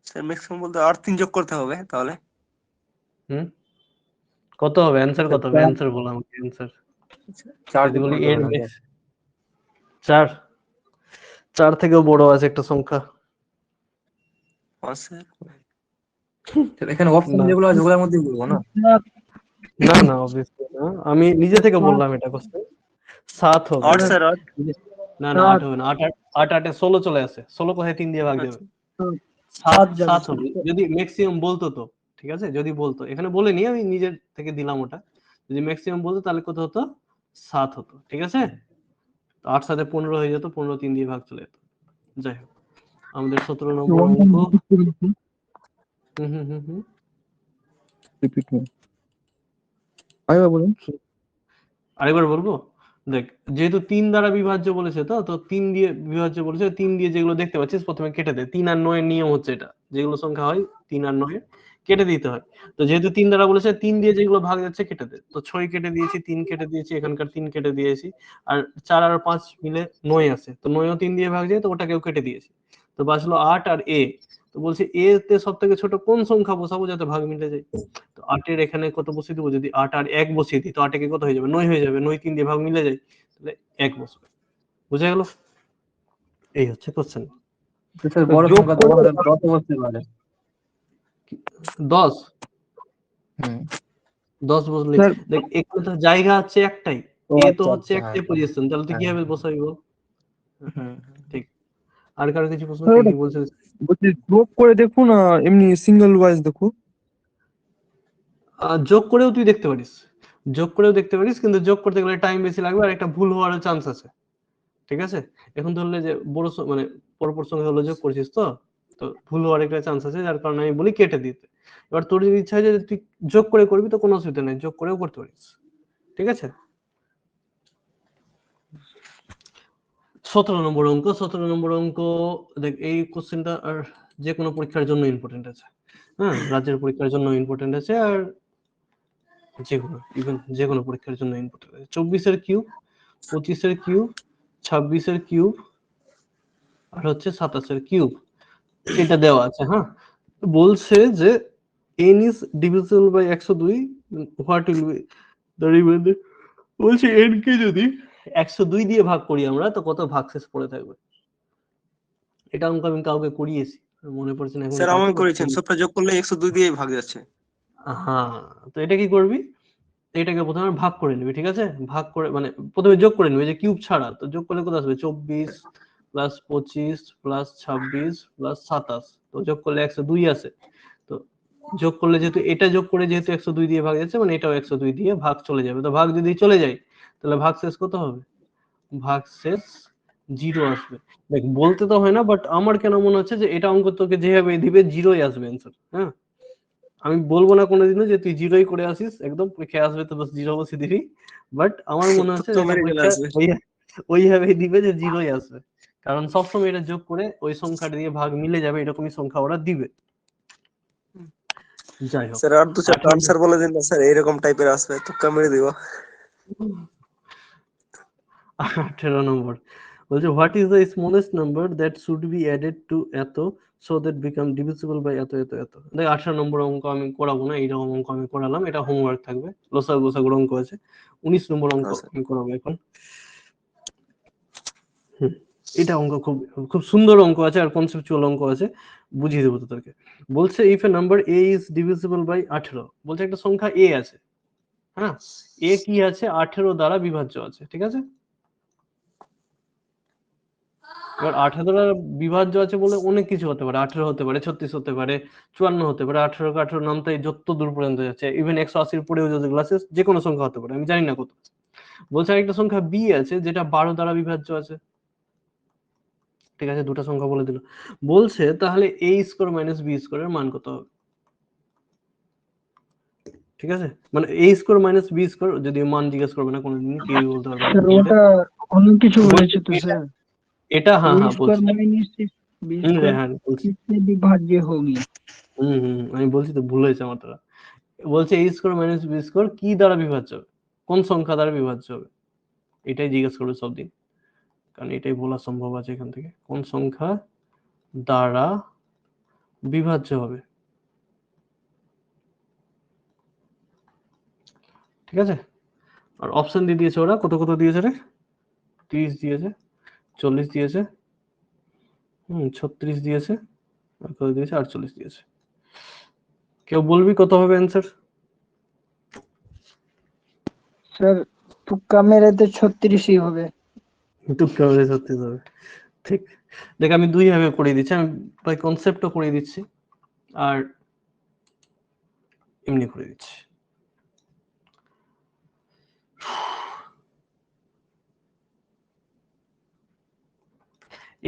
স্যার ম্যাক্সিমাম বলতে আর 3 যোগ করতে হবে তাহলে। কত হবে? অ্যানসার কত হবে? অ্যানসার বল আমাকে, অ্যানসার। 4 যদি যোগ বলি করতে এর হবে না স্যার। 4, 4 থেকেও বড় আছে একটা সংখ্যা। হ্যাঁ স্যার। স্যার, এখানে অপশন না যেগুলো আছে ওগুলোর মধ্যে বলবো না। না না, অবভিয়াসলি না, আমি নিজে থেকে বললাম এটা কোশ্চেন। 7 হবে। 8 স্যার 8। না না, 8 হবে না। 8 8 8 এ 16 চলে আসে। 16 কোথায় 3 দিয়ে ভাগ যাবে? আচ্ছা 7 যাবে 7 হবে। যদি ম্যাক্সিমাম বলতো তো ঠিক আছে, যদি বলতো, এখানে বলেনি, আমি নিজের থেকে দিলাম ওটা। যদি ম্যাক্সিমাম বলতো তাহলে কত হতো? 7 হতো। ঠিক আছে, তো 8 7 15 হয়ে যেত, 15 3 দিয়ে ভাগ চলে যেত। যাই হোক, আমাদের 17 নম্বর অঙ্ক। হুম হুম হুম হুম রিপিট মি। আরেকবার বলুন। আরেকবার বলবো। দেখ, যেহেতু 3 দ্বারা বিভাজ্য বলেছে, তো তো 3 দিয়ে বিভাজ্য বলেছে, 3 দিয়ে যেগুলো দেখতে পাচ্ছিস প্রথমে কেটে দে। 3 আর 9 এর নিয়ম হচ্ছে এটা, যেগুলো সংখ্যা হয় 3 আর 9 কেটে দিতে হয়। তো যেহেতু 3 দ্বারা বলেছে, 3 দিয়ে যেগুলো ভাগ যাচ্ছে কেটে দে। তো 6 কেটে দিয়েছি, 3 কেটে দিয়েছি, এখানকার 3 কেটে দিয়েছি। আর 4 আর 5 মিলে 9 আছে, তো 9 ও 3 দিয়ে ভাগ যায়, তো ওটাকেও কেটে দিয়েছি। তো বাঁচলো 8 আর এ। তো বলছে এ তে সব থেকে ছোট কোন সংখ্যা বসাবো যাতে ভাগ মিলে যায়। তো 8 এর এখানে কত বসিয়ে দেবো? যদি 8 আর 1 বসিয়ে দিই তো 8 একে কত হয়ে যাবে? 9 হয়ে যাবে। 9 3 দিয়ে ভাগ মিলে যায়, তাহলে 1 বসবে। বুঝা গেল? এই হচ্ছে কোশ্চেন। তো স্যার বড় যোগ সংখ্যা তো করে 10 বসতে পারে। 10 হুম 10 বসলে স্যার দেখ, এখানে তো জায়গা আছে একটাই, ও এ তো আচ্ছা হচ্ছে আচ্ছা, হ্যাঁ একটাই পজিশন, তাহলে তুই হ্যাঁ কিভাবে বসাবি বল? হুম। ঠিক। আর কারো কিছু প্রশ্ন? স্যার কি ওটা কি বলছিস? বলছি যোগ করে দেখো না, এমনি সিঙ্গেল ওয়াইজ দেখো। যোগ করেও তুই দেখতে পারিস, যোগ করেও দেখতে পারিস, কিন্তু যোগ করতে গেলে টাইম বেশি লাগবে আর একটা ভুল হওয়ার চান্স আছে। ঠিক আছে, এখন ধরলে যে বড় মানে পরপর সংখ্যা হলো যোগ করছিস, তো তো ভুল হওয়ার একটা চান্স আছে, যার কারণে আমি বলি কেটে দিতে। এবার তোর যদি ইচ্ছা হয় যে তুই যোগ করে করবি তো কোনো অসুবিধা নেই, যোগ করেও করতে পারিস। ঠিক আছে, 17 নম্বর অঙ্ক। 17 নম্বর অঙ্ক, দেখ এই কোশ্চেনটা আর যে কোনো পরীক্ষার জন্য ইম্পর্টেন্ট আছে। হ্যাঁ, রাজ্যের পরীক্ষার জন্য ইম্পর্টেন্ট আছে, আর যেকোনো ইভেন যে কোনো পরীক্ষার জন্য ইম্পর্টেন্ট আছে। 24 এর কিউব, 25 এর কিউব, 26 এর কিউব, আর হচ্ছে 27 এর কিউব, এটা দেওয়া আছে। হ্যাঁ, বলছে যে n is divisible by 102, what will be the remainder? বলছে n কে যদি 102 দিয়ে ভাগ করি আমরা, তো কত ভাগশেষ পড়ে থাকবে। এটা অঙ্ক আমি কাউকে করিয়েছি, মনে পড়ছে না এখন স্যার কাকে, আমাকে বাট করেছেন, সবটা যোগ করলে 102 দিয়ে ভাগ যাচ্ছে। হ্যাঁ। তো এটা কি করবি? এটাকে প্রথমে ভাগ করে নিবি, ঠিক আছে? ভাগ করে মানে প্রথমে যোগ করে নিবি, যে কিউব ছাড়া, তো যোগ করলে কত আসবে? 24 প্লাস 25 প্লাস 26 প্লাস 27, তো যোগ করলে 102 আসে। তো যোগ করলে যেহেতু এটা যোগ করে যেহেতু 102 দিয়ে ভাগ যাচ্ছে, মানে এটাও 102 দিয়ে ভাগ চলে যাবে। তো ভাগ যদি চলে যায় তাহলে ভাগ শেষ কত হবে? ভাগ শেষ 0 আসবে। দেখ বলতে তো হয় না, বাট আমার কেন মনে হচ্ছে যে এটা অঙ্ক তোকে যেভাবে দিবে 0ই আসবে অ্যান্সার। হ্যাঁ, আমি বলবো না কোনোদিনও যে তুই 0ই করে আসিস, একদম পরীক্ষায় আসবে তো বাস 0 বসে দিবি, বাট আমার মনে হচ্ছে যে তো এটা মেরে চলে পরীক্ষা আসবে। ওইভাবেই দিবে যে 0ই আসবে, কারণ সবসময় এটা যোগ করে ওই সংখ্যাটা দিয়ে ভাগ মিলে যাবে, এরকমই সংখ্যা ওরা দিবে। যাই হোক, স্যার আর দু চারটা 18 আনসার বলে দিন না স্যার, এরকম টাইপের আসবে তুক্কা মেরে দিব। 18 নম্বর বলছে, what is the smallest number that should be added to এত so that become divisible by এত এত এত। দেখ 18 নম্বর অঙ্ক আমি করাবো না, এইরকম অঙ্ক আমি করালাম, এটা হোমওয়ার্ক থাকবে, লসাগু গোসাগুর অঙ্ক আছে। 19 নম্বর অঙ্ক আচ্ছা। আমি করাবো এখন। এটা অঙ্ক খুব খুব সুন্দর অঙ্ক আছে আর কনসেপচুয়াল অঙ্ক আছে, বুঝিয়ে দেবো তোদেরকে। বলছে if a number A is divisible by 18, বলছে একটা সংখ্যা এ আছে, হ্যাঁ, এ কি আছে? 18 দ্বারা বিভাজ্য আছে, ঠিক আছে? এবার 18 দ্বারা বিভাজ্য আছে বলে অনেক কিছু হতে পারে, 18 হতে পারে, 36 হতে পারে, 54 হতে পারে, 18 কে 18 নামটাই যত দূর পর্যন্ত যাচ্ছে, ইভেন 180 পরেও যেগুলো আছে, যে কোনো সংখ্যা হতে পারে, আমি জানি না কত। বলছে একটা সংখ্যা বি আছে যেটা 12 দ্বারা বিভাজ্য আছে, ঠিক আছে? দুটো সংখ্যা বলে দিল। বলছে তাহলে a স্কয়ার মাইনাস b স্কয়ারের মান কত হবে? ঠিক আছে, মানে a square minus b square, যদি মান জিজ্ঞেস করবে না কোনোদিন, কেউই বলতে পারবে না। স্যার ওটা অন্য কিছু বলেছে তো স্যার। এটা হ্যাঁ a হ্যাঁ স্কোয়ার বলছি, माइनस b स्क्वायर হ্যাঁ বলছি, किससे विभाज्य होगी? আমি বলছি তো, ভুল হয়েছে আমার দ্বারা। বলছে a square minus b square কি দ্বারা বিভাজ্য হবে, কোন সংখ্যা দ্বারা বিভাজ্য হবে, এটাই জিজ্ঞেস করবে সব দিন, কারণ এটাই বলা সম্ভব আছে এখান থেকে, কোন সংখ্যা দ্বারা বিভাজ্য হবে, ঠিক আছে? আর অপশন দিয়ে দিয়েছে ওরা, কত কত দিয়েছে রে? 30 দিয়েছে, 40 দিয়েছে, 36 দিয়েছে, আর কত দিয়েছে? 48 দিয়েছে। কেউ বলবি কত হবে অ্যান্সার? স্যার তুক্কা মেরে তো 36 ही হবে। তুক্কা মেরে 36 হবে, ঠিক। দেখ আমি দুই ভাবে করে দিচ্ছি, আমি বাই কনসেপ্টও করে দিচ্ছি আর এমনি করে দিচ্ছি।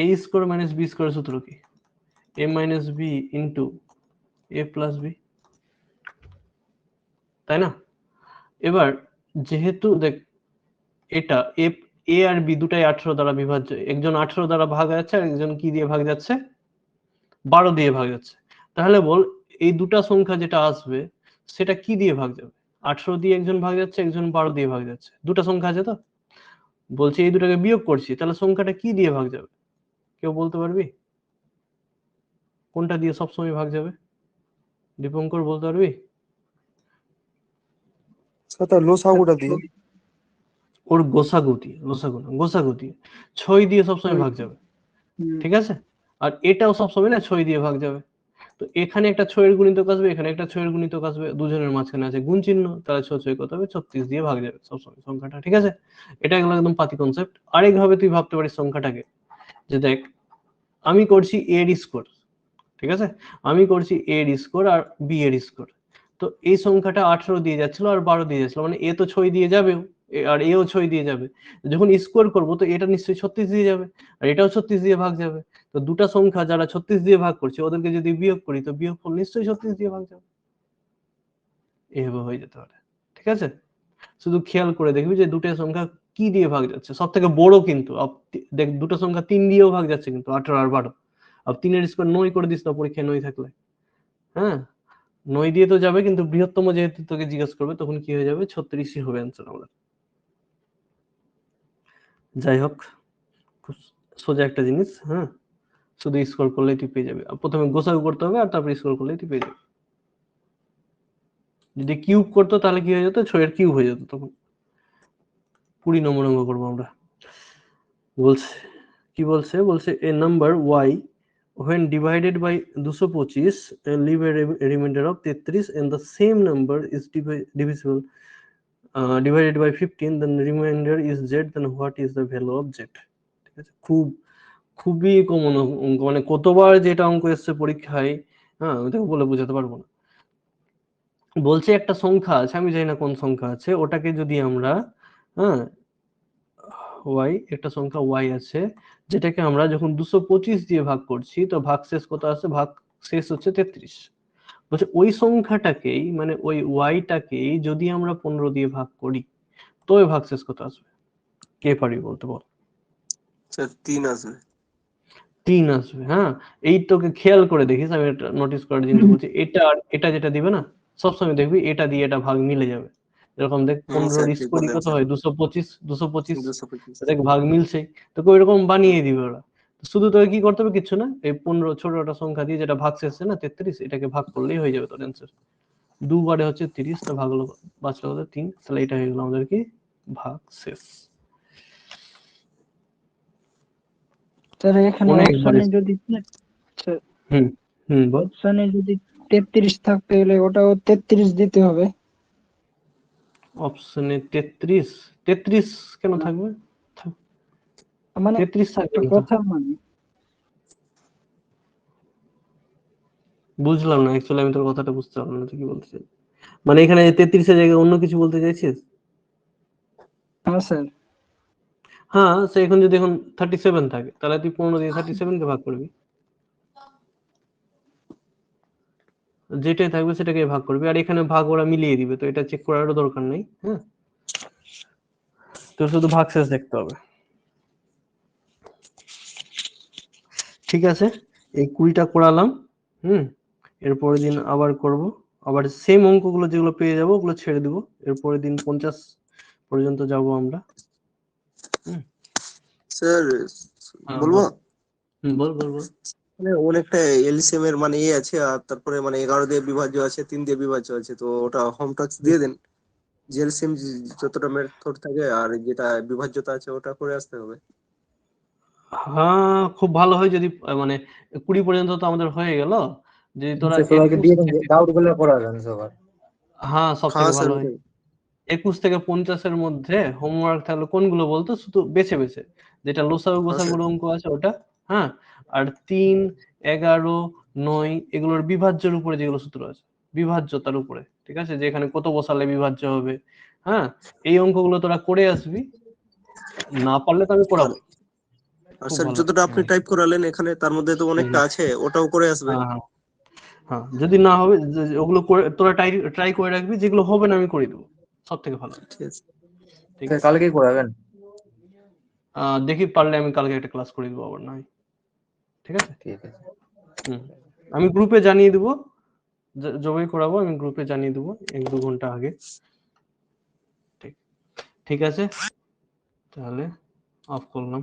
a square minus b square সূত্র কি? a minus b into a plus b, তাই না? এবার যেহেতু দেখ এটা a আর b দুটাই 18 দ্বারা বিভাজ্য, একজন 18 দ্বারা ভাগ যাচ্ছে আর একজন কি দিয়ে ভাগ যাচ্ছে? 12 দিয়ে ভাগ যাচ্ছে। তাহলে বল এই দুটা সংখ্যা যেটা আসবে সেটা কি দিয়ে ভাগ যাবে? 18 দিয়ে একজন ভাগ যাচ্ছে, একজন 12 দিয়ে ভাগ যাচ্ছে, দুটা সংখ্যা আছে তো। বলছি এই দুটাকে বিয়োগ করছি, তাহলে সংখ্যাটা কি দিয়ে ভাগ যাবে? কেউ বলতে পারবি কোনটা দিয়ে সবসময় ভাগ যাবে? দীপঙ্কর বলতে পারবি? স্যার তার লসাগুটা দিয়ে। ওর গোসাগু দিয়ে, লসাগু না, গোসাগু দিয়ে 6 দিয়ে সবসময় ভাগ যাবে, ঠিক আছে? আর এটাও সবসময় না 6 দিয়ে ভাগ যাবে। তো এখানে একটা 6 এর গুণিতক আসবে, এখানে একটা 6 এর গুণিতক আসবে, দুজনের মাঝখানে আছে গুণ চিহ্ন, তাহলে 6 6 কত হবে? 36 দিয়ে ভাগ যাবে সবসময় সংখ্যাটা, ঠিক আছে? এটা গেল একদম পাতি কনসেপ্ট। আরেকভাবে তুই ভাবতে পারিস সংখ্যাটাকে, যে দেখ আমি করছি a এর স্কোয়ার, ঠিক আছে? আমি করছি a এর স্কোয়ার আর b এর স্কোয়ার। তো এই সংখ্যাটা 18 দিয়ে যাচ্ছিল আর 12 দিয়ে যাচ্ছিল, মানে a তো 6 দিয়ে যাবে আর এও 6 দিয়ে যাবে। যখন স্কোয়ার করব তো এটা নিশ্চয়ই 36 দিয়ে যাবে আর এটাও 36 দিয়ে ভাগ যাবে। তো দুটা সংখ্যা যারা 36 দিয়ে ভাগ করছে ওদেরকে যদি বিয়োগ করি তো বিয়োগফল নিশ্চয়ই 36 দিয়ে ভাগ যাবে, এভাবে হয়ে যেতে পারে, ঠিক আছে? শুধু খেয়াল করে দেখবি যে দুটো সংখ্যা কি দিয়ে ভাগ যাচ্ছে, সব থেকে বড় কিন্তু দেখ দুটো সংখ্যা 3 দিয়েও ভাগ যাচ্ছে, কিন্তু 18 আর 12। আর 3 এর স্কোয়ার 9 করে দিস না পরীক্ষায় 9 থাকলে, হ্যাঁ 9 দিয়ে তো যাবে, কিন্তু বৃহত্তম যেহেতু তোকে জিজ্ঞেস করবে তখন কি হয়ে যাবে? 36ই হবে অ্যান্সার আমাদের। যাই হোক, খুব সোজা একটা জিনিস, হ্যাঁ, শুধু স্কোর করলেই তুই পেয়ে যাবে। প্রথমে গোসাগু করতে হবে আর তারপরে স্কোর করলেই তুই পেয়ে যাবে। যদি কিউব করতো তাহলে কি হয়ে যেত? 6 এর কিউব হয়ে যেত তখন। 20 নম্বর অঙ্ক করবো আমরা। বলছে কি বলছে? বলছে এ number y when divided by 225 leave a remainder of 33 and the same number is divisible divided by 15, then the remainder is z, then what is the value of z? ঠিক আছে, খুবই কমন অঙ্ক, মানে কতবার যেটা অঙ্ক এসছে পরীক্ষায়, হ্যাঁ ওটাকে বলে বোঝাতে পারবো না। বলছে একটা সংখ্যা আছে, আমি জানি না কোন সংখ্যা আছে, ওটাকে যদি আমরা হ্যাঁ y, একটা সংখ্যা y আছে, যেটাকে আমরা যখন 225 দিয়ে ভাগ করছি তো ভাগ শেষ কত আছে, ভাগ শেষ হচ্ছে 33। বলছে ওই সংখ্যাটাকেই মানে ওই y-টাকেই যদি আমরা 15 দিয়ে ভাগ করি তো ওই ভাগ শেষ কত আসবে? কে পারবি বলতে বল? স্যার 3 আসবে। 3 আসবে। হ্যাঁ, এই তোকে খেয়াল করে দেখিস, আমি একটা নোটিস করার জিনিস বলছি, এটা আর এটা যেটা দিবে না সবসময় দেখবি এটা দিয়ে এটা ভাগ মিলে যাবে। এরকম দেখ 15 স্যার ঠিক স্কোয়ারই বললেন কত স্যার। হয়, 225, 225 225। দেখ ভাগ মিলছে, তোকে ওইরকম বানিয়ে দিবে ওরা। শুধু তোকে কি করতে হবে, কিছু না, এই 15 ছোট একটা সংখ্যা দিয়ে যেটা ভাগ শেষ না 33, এটাকে ভাগ করলেই হয়ে যাবে তোর অ্যান্সার। দুবারে হচ্ছে 30, তা ভাগ হলো বাঁচলো কত 3, তাহলে এটা হয়ে গেল আমাদের কি ভাগ শেষ। তাহলে এখানে অনেক অপশনে বারে। যদি হুম হুম বল। অপশনে যদি 33 থাকতে গেলে ওটাও 33 দিতে হবে। অপশনে 33 কেন থাকবে? মানে 33 থাকবে একটা না তো। কথা, মানে বুঝলাম না, অ্যাকচুয়ালি আমি তোর কথাটা বুঝতে পারলাম না তুই কি বলতে চাই। মানে এখানে 33 এর জায়গায় অন্য কিছু বলতে চাইছিস? হ্যাঁ স্যার। হ্যাঁ, সে এখন যদি এখন 37 থাকে তাহলে তুই 15 দিয়ে 37 কে ভাগ করবি, যেটাই থাকবে সেটাকে ভাগ করবি, আর এখানে ভাগ ওরা মিলিয়ে দিবে, তো এটা চেক করারও দরকার নেই। হ্যাঁ, তোর শুধু ভাগশেষ দেখতে হবে। ঠিক আছে, এই 20টা করালাম। এরপরের দিন আবার করব, আবার সেম অঙ্কগুলো যেগুলো পেয়ে যাবো ওগুলো ছেড়ে দিব। এরপরের দিন 50 পর্যন্ত যাব আমরা। স্যার হ্যাঁ বলবো? বল। বল বল বল। মানে অনেকটা এলসিএম এর মানে আছে, আর তারপরে মানে 11 দিয়ে বিভাজ্য আছে, 3 দিয়ে বিভাজ্য আছে, তো ওটা হোম টাস্ক দিয়ে দেন। যে এলসিএম যতটা মেথড থাকে আর যেটা বিভাজ্যতা আছে ওটা করে আসতে হবে। হ্যাঁ, খুব ভালো হয় যদি মানে 20 পর্যন্ত তো আমাদের হয়ে গেল, যদি তোরা সবাইকে 21 দিয়ে দেন, থেকে, ডাউট গুলো করাবেন সবার। হ্যাঁ সব হ্যাঁ থেকে স্যার ভালো হয়। 21 থেকে 50 এর মধ্যে হোমওয়ার্ক থাকলে কোনগুলো বলতো, শুধু বেছে বেছে যেটা লোসাগু হ্যাঁ স্যার। গোসাগুর অঙ্ক আছে ওটা। হ্যাঁ, আর 3, 11, 9 এগুলোর বিভাজ্যের উপরে যেগুলো সূত্র আছে, বিভাজ্যতার উপরে, ঠিক আছে, যে এখানে কত বসালে বিভাজ্য হবে। হ্যাঁ, এই অঙ্কগুলো তোরা করে আসবি, না পারলে তো আমি আর করাবো। আর খুব স্যার ভালো। যতটা আপনি টাইপ করালেন এখানে তার মধ্যে তো অনেকটা আছে, ওটাও করে আসবে। হ্যাঁ হ্যাঁ হ্যাঁ, যদি না হবে ওগুলো করে তোরা ট্রাই করে রাখবি, যেগুলো হবে না আমি করে দেবো, সব থেকে ভালো। ঠিক আছে। ঠিক স্যার আছে, কালকেই করাবেন। দেখি পারলে আমি কালকে একটা ক্লাস করে দেবো আবার, নয় ঠিক আছে। ঠিক আছে। আমি গ্রুপে জানিয়ে দেবো, যবেই করাবো আমি গ্রুপে জানিয়ে দেবো 1-2 ঘন্টা আগে। ঠিক ঠিক আছে, তাহলে অফ করলাম।